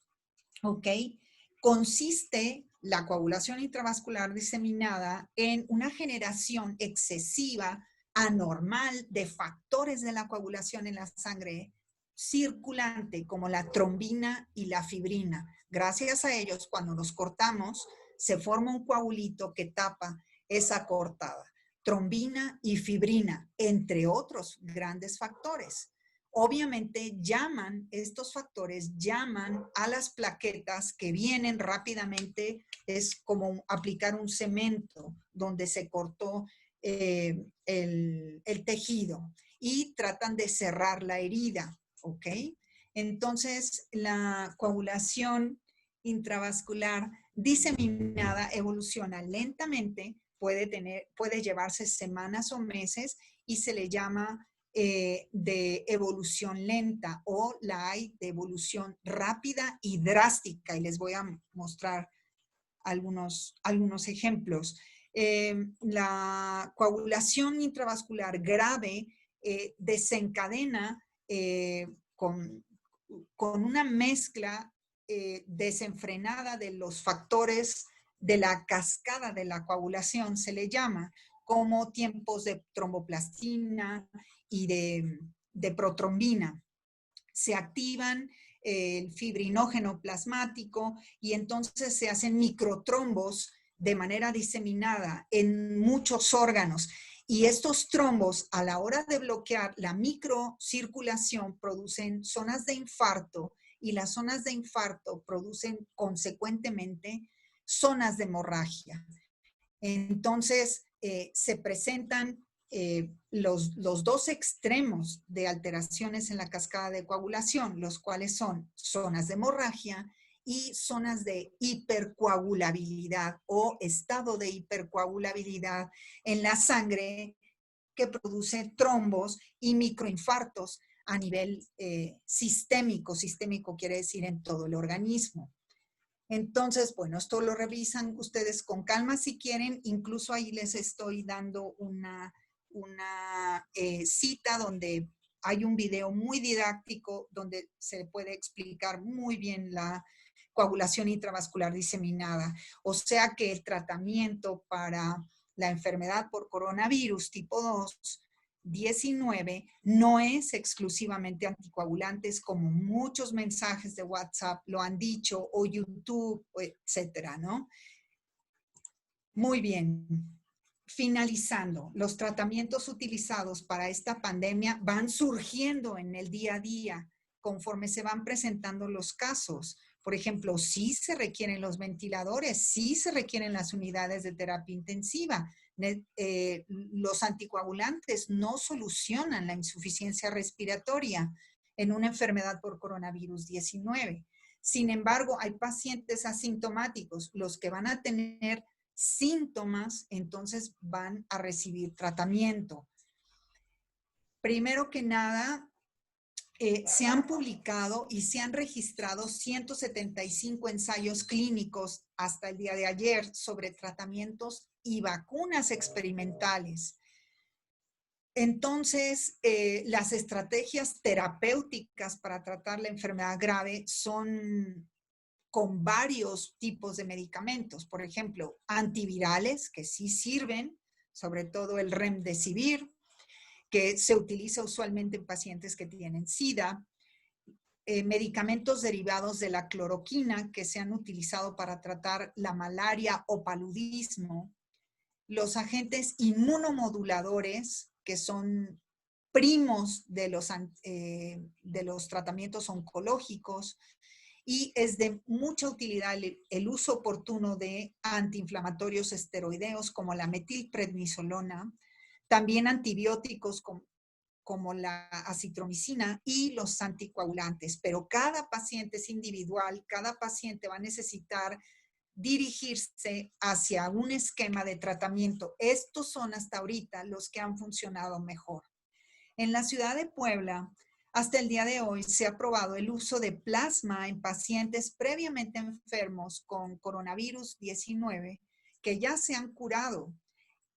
¿Ok? Consiste la coagulación intravascular diseminada en una generación excesiva, anormal, de factores de la coagulación en la sangre circulante, como la trombina y la fibrina. Gracias a ellos, cuando nos cortamos, se forma un coagulito que tapa esa cortada. Trombina y fibrina, entre otros grandes factores. Obviamente estos factores llaman a las plaquetas que vienen rápidamente, es como aplicar un cemento donde se cortó el tejido y tratan de cerrar la herida, ¿ok? Entonces, la coagulación intravascular diseminada evoluciona lentamente, puede llevarse semanas o meses y se le llama de evolución lenta o la hay de evolución rápida y drástica. Y les voy a mostrar algunos ejemplos. La coagulación intravascular grave desencadena con una mezcla desenfrenada de los factores de la cascada de la coagulación, se le llama, como tiempos de tromboplastina y de protrombina. Se activan el fibrinógeno plasmático y entonces se hacen microtrombos de manera diseminada en muchos órganos. Y estos trombos, a la hora de bloquear la microcirculación, producen zonas de infarto y las zonas de infarto producen consecuentemente zonas de hemorragia. Entonces, se presentan los dos extremos de alteraciones en la cascada de coagulación, los cuales son zonas de hemorragia y zonas de hipercoagulabilidad o estado de hipercoagulabilidad en la sangre que produce trombos y microinfartos a nivel sistémico. Sistémico quiere decir en todo el organismo. Entonces, bueno, esto lo revisan ustedes con calma si quieren. Incluso ahí les estoy dando una cita donde hay un video muy didáctico donde se puede explicar muy bien la coagulación intravascular diseminada. O sea que el tratamiento para la enfermedad por coronavirus tipo 2-19 no es exclusivamente anticoagulantes como muchos mensajes de WhatsApp lo han dicho o YouTube, etcétera, ¿no? Muy bien. Finalizando, los tratamientos utilizados para esta pandemia van surgiendo en el día a día conforme se van presentando los casos. Por ejemplo, sí se requieren los ventiladores, sí se requieren las unidades de terapia intensiva. Los anticoagulantes no solucionan la insuficiencia respiratoria en una enfermedad por coronavirus 19. Sin embargo, hay pacientes asintomáticos, los que van a tener síntomas, entonces van a recibir tratamiento. Primero que nada, se han publicado y se han registrado 175 ensayos clínicos hasta el día de ayer sobre tratamientos y vacunas experimentales. Entonces, las estrategias terapéuticas para tratar la enfermedad grave son con varios tipos de medicamentos. Por ejemplo, antivirales, que sí sirven, sobre todo el Remdesivir, que se utiliza usualmente en pacientes que tienen SIDA, medicamentos derivados de la cloroquina que se han utilizado para tratar la malaria o paludismo, los agentes inmunomoduladores, que son primos de los tratamientos oncológicos, y es de mucha utilidad el uso oportuno de antiinflamatorios esteroideos como la metilprednisolona, también antibióticos como la acitromicina y los anticoagulantes. Pero cada paciente es individual, cada paciente va a necesitar dirigirse hacia un esquema de tratamiento. Estos son hasta ahorita los que han funcionado mejor. En la ciudad de Puebla, hasta el día de hoy, se ha aprobado el uso de plasma en pacientes previamente enfermos con coronavirus 19 que ya se han curado,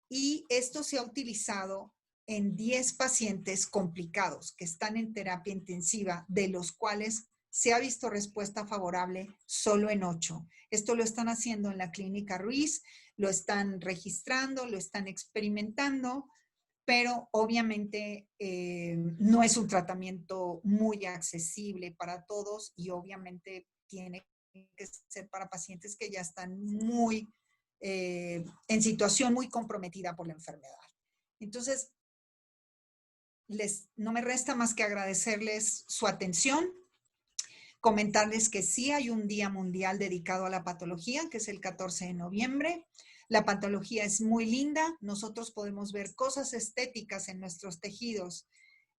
y esto se ha utilizado en 10 pacientes complicados que están en terapia intensiva, de los cuales se ha visto respuesta favorable solo en 8. Esto lo están haciendo en la Clínica Ruiz, lo están registrando, lo están experimentando, pero obviamente no es un tratamiento muy accesible para todos, y obviamente tiene que ser para pacientes que ya están muy en situación muy comprometida por la enfermedad. Entonces, no me resta más que agradecerles su atención, comentarles que sí hay un Día Mundial dedicado a la patología, que es el 14 de noviembre. La patología es muy linda, nosotros podemos ver cosas estéticas en nuestros tejidos.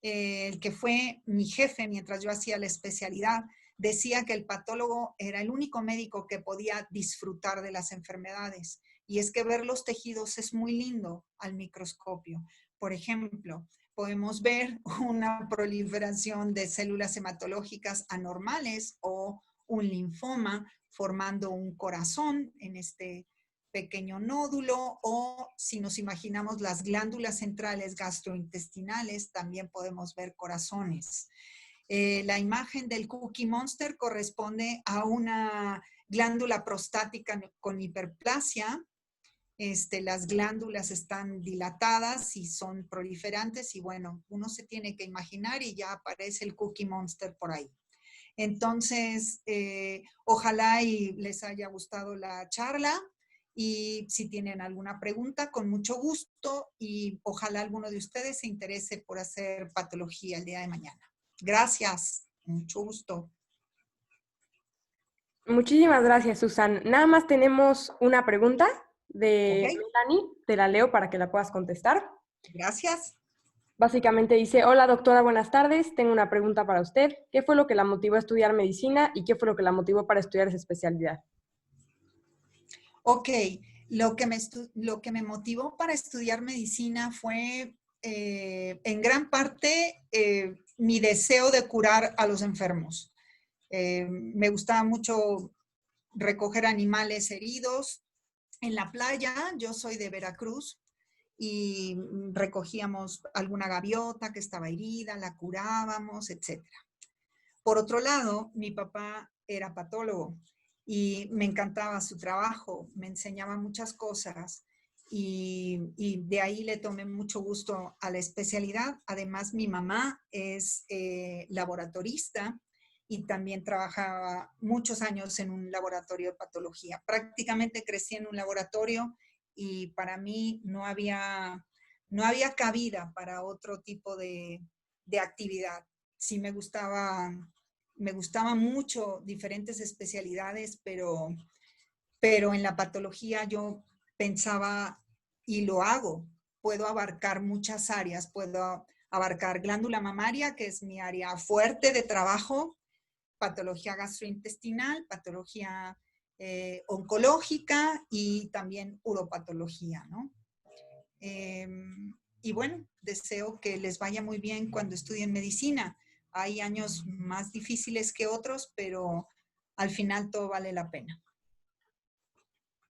El que fue mi jefe mientras yo hacía la especialidad decía que el patólogo era el único médico que podía disfrutar de las enfermedades. Y es que ver los tejidos es muy lindo al microscopio. Por ejemplo, podemos ver una proliferación de células hematológicas anormales o un linfoma formando un corazón en este pequeño nódulo, o si nos imaginamos las glándulas centrales gastrointestinales, también podemos ver corazones. La imagen del Cookie Monster corresponde a una glándula prostática con hiperplasia. Las glándulas están dilatadas y son proliferantes, y bueno, uno se tiene que imaginar y ya aparece el Cookie Monster por ahí. Entonces, ojalá y les haya gustado la charla, y si tienen alguna pregunta, con mucho gusto, y ojalá alguno de ustedes se interese por hacer patología el día de mañana. Gracias, mucho gusto. Muchísimas gracias, Susan. Nada más tenemos una pregunta de Melanie, te la leo para que la puedas contestar. Gracias. Básicamente dice: hola doctora, buenas tardes, tengo una pregunta para usted. ¿Qué fue lo que la motivó a estudiar medicina y qué fue lo que la motivó para estudiar esa especialidad? Ok, lo que me motivó para estudiar medicina fue en gran parte mi deseo de curar a los enfermos. Me gustaba mucho recoger animales heridos en la playa. Yo soy de Veracruz, y recogíamos alguna gaviota que estaba herida, la curábamos, etc. Por otro lado, mi papá era patólogo y me encantaba su trabajo, me enseñaba muchas cosas, y de ahí le tomé mucho gusto a la especialidad. Además, mi mamá es laboratorista y también trabajaba muchos años en un laboratorio de patología. Prácticamente crecí en un laboratorio, y para mí no había cabida para otro tipo de actividad. Sí me gustaban mucho diferentes especialidades, pero en la patología yo pensaba, y lo hago, puedo abarcar muchas áreas, puedo abarcar glándula mamaria, que es mi área fuerte de trabajo, patología gastrointestinal, patología oncológica y también uropatología, ¿no? Y bueno, deseo que les vaya muy bien cuando estudien medicina. Hay años más difíciles que otros, pero al final todo vale la pena.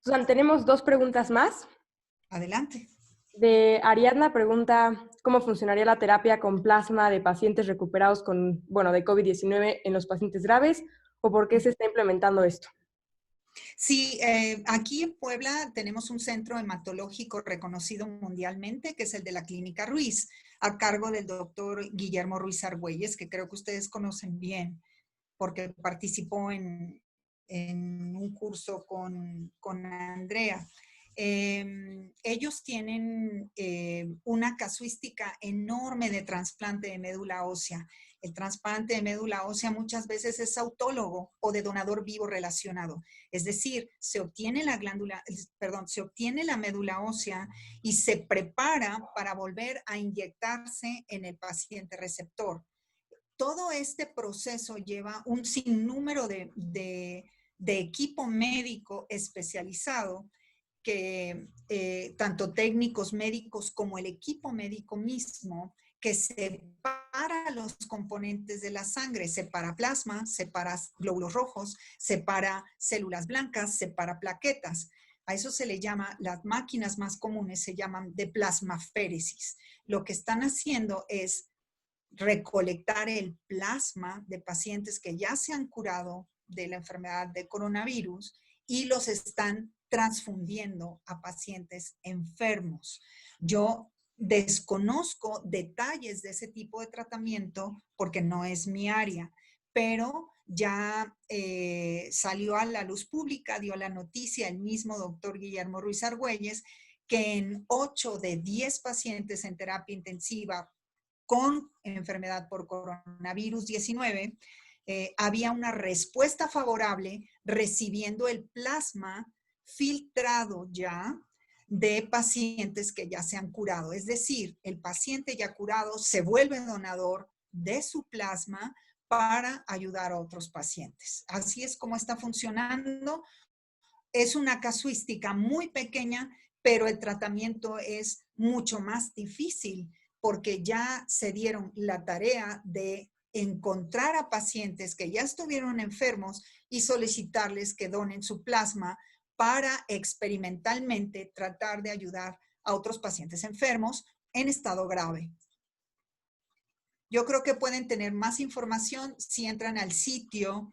Susan, tenemos 2 preguntas más. Adelante. De Ariadna pregunta: ¿cómo funcionaría la terapia con plasma de pacientes recuperados de COVID-19 en los pacientes graves, o por qué se está implementando esto? Sí, aquí en Puebla tenemos un centro hematológico reconocido mundialmente, que es el de la Clínica Ruiz, a cargo del doctor Guillermo Ruiz Argüelles, que creo que ustedes conocen bien, porque participó en un curso con Andrea. ellos tienen una casuística enorme de trasplante de médula ósea. El trasplante de médula ósea muchas veces es autólogo o de donador vivo relacionado. Es decir, se obtiene se obtiene la médula ósea y se prepara para volver a inyectarse en el paciente receptor. Todo este proceso lleva un sinnúmero de equipo médico especializado que tanto técnicos médicos como el equipo médico mismo, que separa los componentes de la sangre, separa plasma, separa glóbulos rojos, separa células blancas, separa plaquetas. A eso se le llama, las máquinas más comunes se llaman de plasmaféresis. Lo que están haciendo es recolectar el plasma de pacientes que ya se han curado de la enfermedad de coronavirus y los están transfundiendo a pacientes enfermos. Yo desconozco detalles de ese tipo de tratamiento porque no es mi área, pero ya salió a la luz pública, dio la noticia el mismo doctor Guillermo Ruiz Argüelles, que en 8 de 10 pacientes en terapia intensiva con enfermedad por coronavirus 19, había una respuesta favorable recibiendo el plasma filtrado ya de pacientes que ya se han curado. Es decir, el paciente ya curado se vuelve donador de su plasma para ayudar a otros pacientes. Así es como está funcionando. Es una casuística muy pequeña, pero el tratamiento es mucho más difícil porque ya se dieron la tarea de encontrar a pacientes que ya estuvieron enfermos y solicitarles que donen su plasma para experimentalmente tratar de ayudar a otros pacientes enfermos en estado grave. Yo creo que pueden tener más información si entran al sitio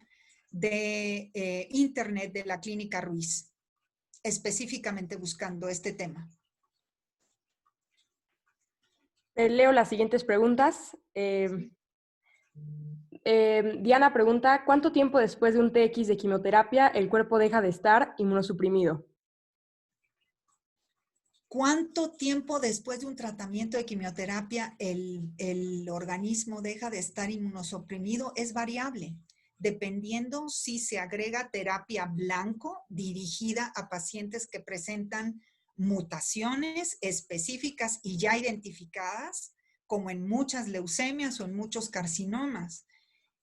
de internet de la Clínica Ruiz, específicamente buscando este tema. Leo las siguientes preguntas. Diana pregunta, ¿cuánto tiempo después de un TX de quimioterapia el cuerpo deja de estar inmunosuprimido? ¿Cuánto tiempo después de un tratamiento de quimioterapia el organismo deja de estar inmunosuprimido? Es variable, dependiendo si se agrega terapia blanco dirigida a pacientes que presentan mutaciones específicas y ya identificadas, como en muchas leucemias o en muchos carcinomas.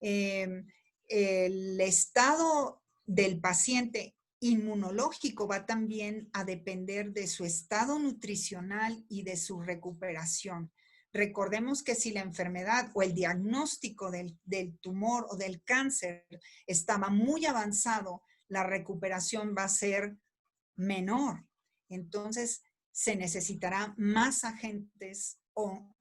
El estado del paciente inmunológico va también a depender de su estado nutricional y de su recuperación. Recordemos que si la enfermedad o el diagnóstico del tumor o del cáncer estaba muy avanzado, la recuperación va a ser menor. Entonces, se necesitará más agentes o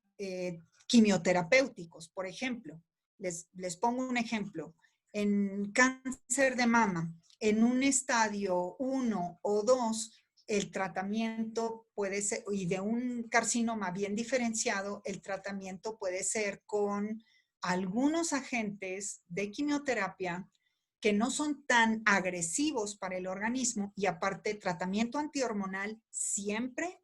quimioterapéuticos. Por ejemplo, les pongo un ejemplo. En cáncer de mama, en un estadio 1 o 2, el tratamiento puede ser, y de un carcinoma bien diferenciado, el tratamiento puede ser con algunos agentes de quimioterapia que no son tan agresivos para el organismo y aparte tratamiento antihormonal siempre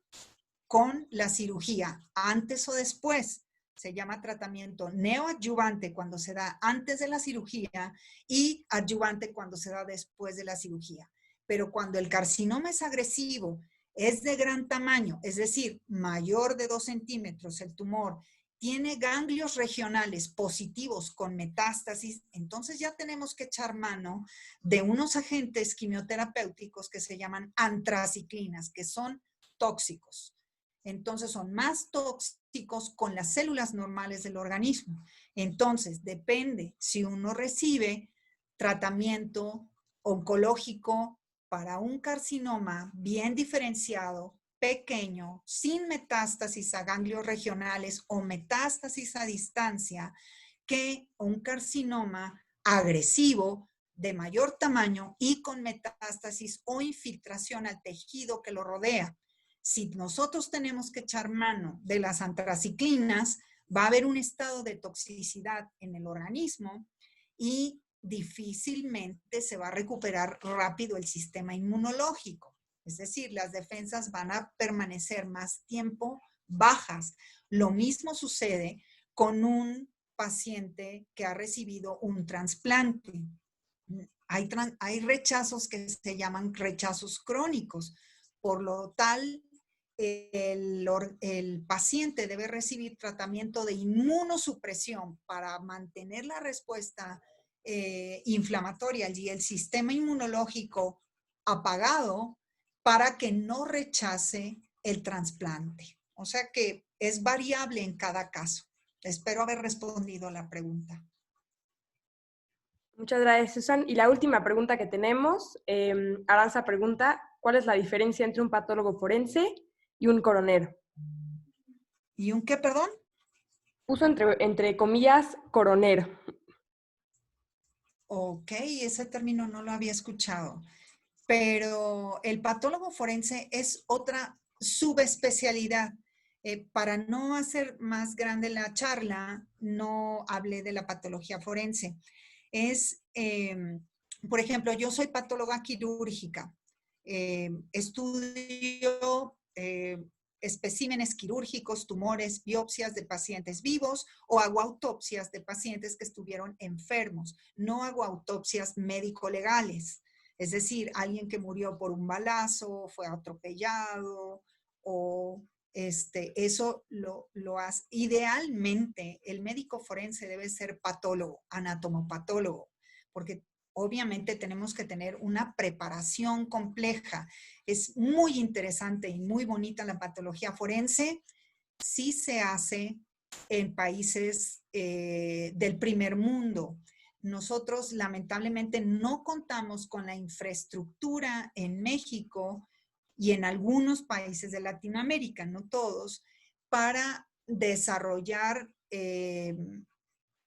con la cirugía, antes o después. Se llama tratamiento neoadyuvante cuando se da antes de la cirugía y adyuvante cuando se da después de la cirugía. Pero cuando el carcinoma es agresivo, es de gran tamaño, es decir, mayor de 2 centímetros el tumor, tiene ganglios regionales positivos con metástasis, entonces ya tenemos que echar mano de unos agentes quimioterapéuticos que se llaman antraciclinas, que son tóxicos. Entonces son más tóxicos con las células normales del organismo. Entonces depende si uno recibe tratamiento oncológico para un carcinoma bien diferenciado, pequeño, sin metástasis a ganglios regionales o metástasis a distancia, que un carcinoma agresivo de mayor tamaño y con metástasis o infiltración al tejido que lo rodea. Si nosotros tenemos que echar mano de las antraciclinas, va a haber un estado de toxicidad en el organismo y difícilmente se va a recuperar rápido el sistema inmunológico. Es decir, las defensas van a permanecer más tiempo bajas. Lo mismo sucede con un paciente que ha recibido un trasplante. Hay rechazos que se llaman rechazos crónicos. Por lo tal, el paciente debe recibir tratamiento de inmunosupresión para mantener la respuesta inflamatoria y el sistema inmunológico apagado para que no rechace el trasplante. O sea que es variable en cada caso. Espero haber respondido a la pregunta. Muchas gracias, Susan. Y la última pregunta que tenemos, Aranza pregunta, ¿cuál es la diferencia entre un patólogo forense y un coronero? ¿Y un qué, perdón? Puso entre comillas coronero. Ok, ese término no lo había escuchado. Pero el patólogo forense es otra subespecialidad. Para no hacer más grande la charla, no hablé de la patología forense. Por ejemplo, yo soy patóloga quirúrgica. Estudio especímenes quirúrgicos, tumores, biopsias de pacientes vivos o hago autopsias de pacientes que estuvieron enfermos. No hago autopsias médico-legales. Es decir, alguien que murió por un balazo, fue atropellado o eso lo hace. Idealmente, el médico forense debe ser patólogo, anatomopatólogo, porque obviamente tenemos que tener una preparación compleja. Es muy interesante y muy bonita la patología forense. Sí se hace en países del primer mundo. Nosotros lamentablemente no contamos con la infraestructura en México y en algunos países de Latinoamérica, no todos, para desarrollar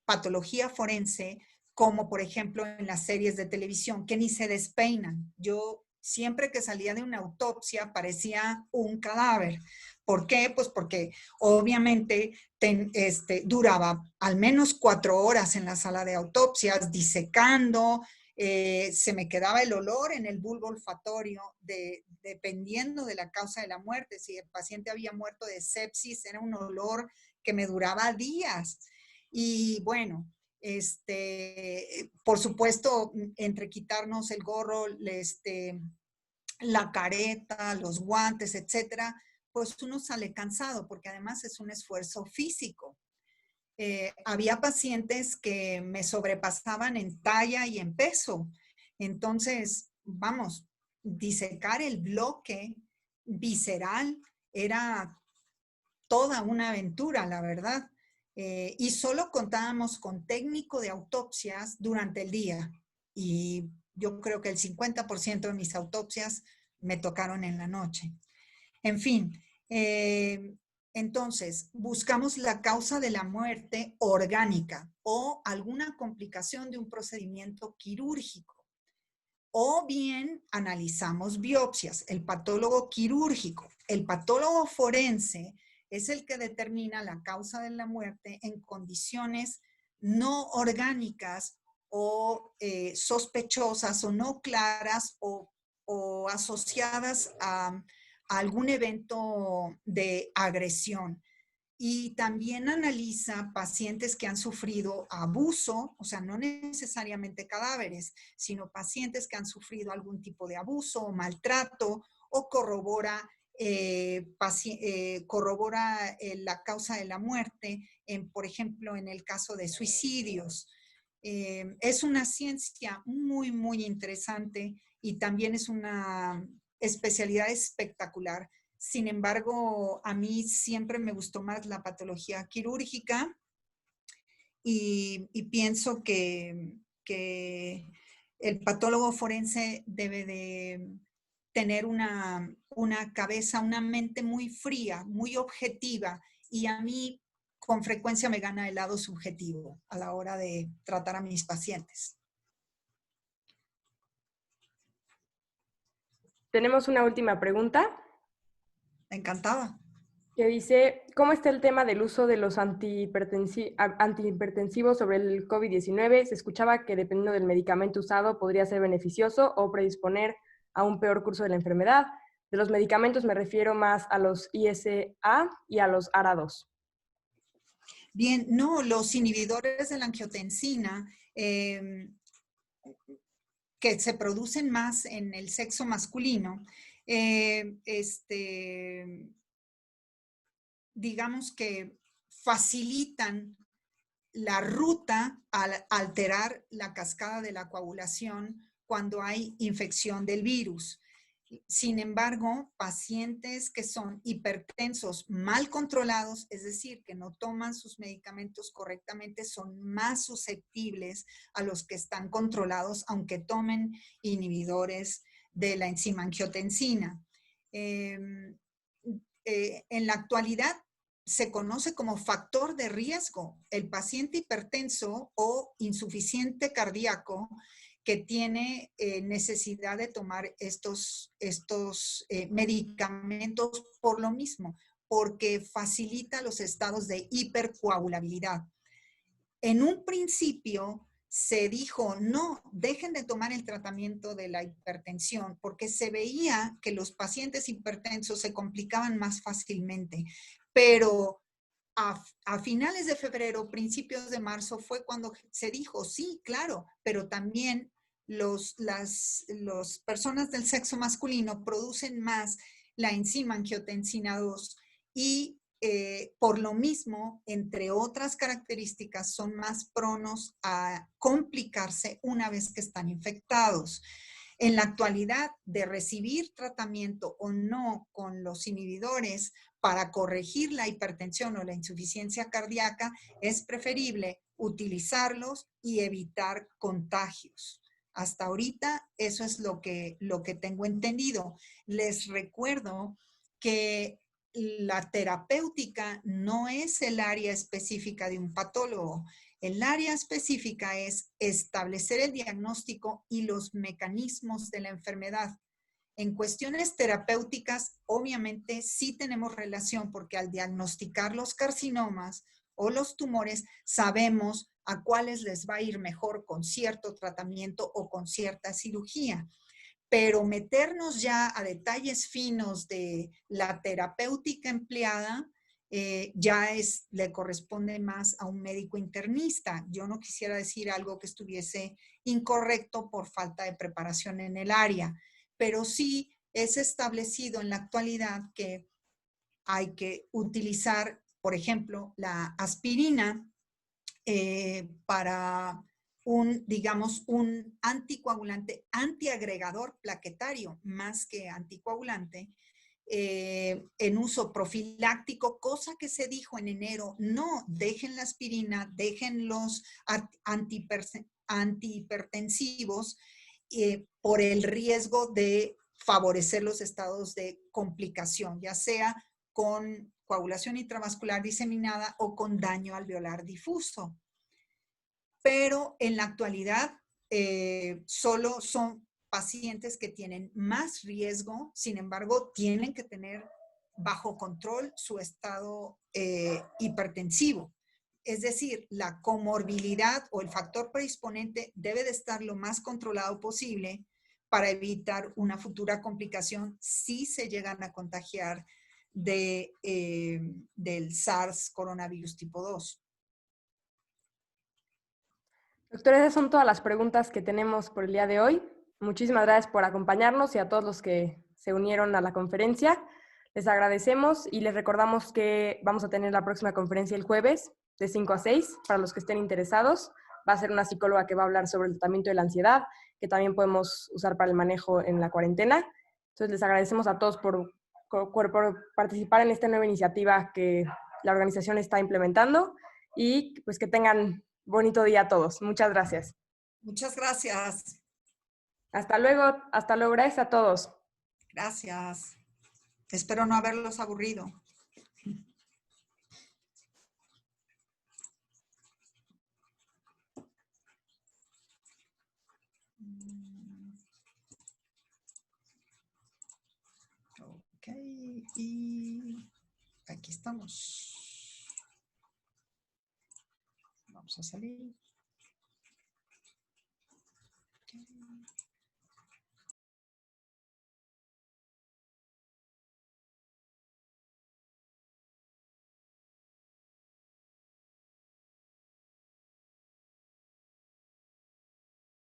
patología forense, como por ejemplo en las series de televisión, que ni se despeinan. Yo siempre que salía de una autopsia parecía un cadáver. ¿Por qué? Pues porque obviamente duraba al menos 4 horas en la sala de autopsias disecando, se me quedaba el olor en el bulbo olfatorio dependiendo de la causa de la muerte. Si el paciente había muerto de sepsis, era un olor que me duraba días. Y bueno, por supuesto, entre quitarnos el gorro, la careta, los guantes, etcétera, pues uno sale cansado porque además es un esfuerzo físico. Había pacientes que me sobrepasaban en talla y en peso. Entonces, vamos, disecar el bloque visceral era toda una aventura, la verdad. Y solo contábamos con técnico de autopsias durante el día. Y yo creo que el 50% de mis autopsias me tocaron en la noche. En fin, entonces buscamos la causa de la muerte orgánica o alguna complicación de un procedimiento quirúrgico. O bien analizamos biopsias, el patólogo quirúrgico. El patólogo forense es el que determina la causa de la muerte en condiciones no orgánicas o sospechosas o no claras o asociadas a algún evento de agresión. Y también analiza pacientes que han sufrido abuso, o sea, no necesariamente cadáveres, sino pacientes que han sufrido algún tipo de abuso o maltrato, o corrobora la causa de la muerte, por ejemplo, en el caso de suicidios. Es una ciencia muy, muy interesante y también es una especialidad espectacular. Sin embargo, a mí siempre me gustó más la patología quirúrgica y pienso que el patólogo forense debe de tener una cabeza, una mente muy fría, muy objetiva, y a mí con frecuencia me gana el lado subjetivo a la hora de tratar a mis pacientes. Tenemos una última pregunta. Encantada. Que dice, ¿cómo está el tema del uso de los antihipertensivos sobre el COVID-19? Se escuchaba que dependiendo del medicamento usado podría ser beneficioso o predisponer a un peor curso de la enfermedad. De los medicamentos me refiero más a los ISA y a los ARA2. Bien, no, los inhibidores de la angiotensina que se producen más en el sexo masculino, digamos que facilitan la ruta al alterar la cascada de la coagulación cuando hay infección del virus. Sin embargo, pacientes que son hipertensos mal controlados, es decir, que no toman sus medicamentos correctamente, son más susceptibles a los que están controlados, aunque tomen inhibidores de la enzima angiotensina. En la actualidad, se conoce como factor de riesgo el paciente hipertenso o insuficiente cardíaco que tiene necesidad de tomar estos medicamentos por lo mismo, porque facilita los estados de hipercoagulabilidad. En un principio se dijo, no, dejen de tomar el tratamiento de la hipertensión, porque se veía que los pacientes hipertensos se complicaban más fácilmente. Pero a finales de febrero, principios de marzo, fue cuando se dijo, sí, claro, pero también las personas del sexo masculino producen más la enzima angiotensina 2 y por lo mismo, entre otras características, son más pronos a complicarse una vez que están infectados. En la actualidad, de recibir tratamiento o no con los inhibidores para corregir la hipertensión o la insuficiencia cardíaca, es preferible utilizarlos y evitar contagios. Hasta ahorita eso es lo que tengo entendido. Les recuerdo que la terapéutica no es el área específica de un patólogo. El área específica es establecer el diagnóstico y los mecanismos de la enfermedad. En cuestiones terapéuticas, obviamente sí tenemos relación porque al diagnosticar los carcinomas o los tumores, sabemos a cuáles les va a ir mejor con cierto tratamiento o con cierta cirugía. Pero meternos ya a detalles finos de la terapéutica empleada, le corresponde más a un médico internista. Yo no quisiera decir algo que estuviese incorrecto por falta de preparación en el área, pero sí es establecido en la actualidad que hay que utilizar, por ejemplo, la aspirina para digamos, un anticoagulante, antiagregador plaquetario, más que anticoagulante, en uso profiláctico, cosa que se dijo en enero, no, dejen la aspirina, dejen los antihipertensivos por el riesgo de favorecer los estados de complicación, ya sea con coagulación intravascular diseminada o con daño alveolar difuso. Pero en la actualidad solo son pacientes que tienen más riesgo, sin embargo, tienen que tener bajo control su estado hipertensivo. Es decir, la comorbilidad o el factor predisponente debe de estar lo más controlado posible para evitar una futura complicación si se llegan a contagiar del SARS coronavirus tipo 2. Doctora, esas son todas las preguntas que tenemos por el día de hoy. Muchísimas gracias por acompañarnos y a todos los que se unieron a la conferencia. Les agradecemos y les recordamos que vamos a tener la próxima conferencia el jueves de 5 a 6 para los que estén interesados. Va a ser una psicóloga que va a hablar sobre el tratamiento de la ansiedad, que también podemos usar para el manejo en la cuarentena. Entonces les agradecemos a todos por participar en esta nueva iniciativa que la organización está implementando y pues que tengan bonito día a todos. Muchas gracias. Muchas gracias. Hasta luego, gracias a todos. Gracias. Espero no haberlos aburrido. Ok, y aquí estamos. Vamos a salir.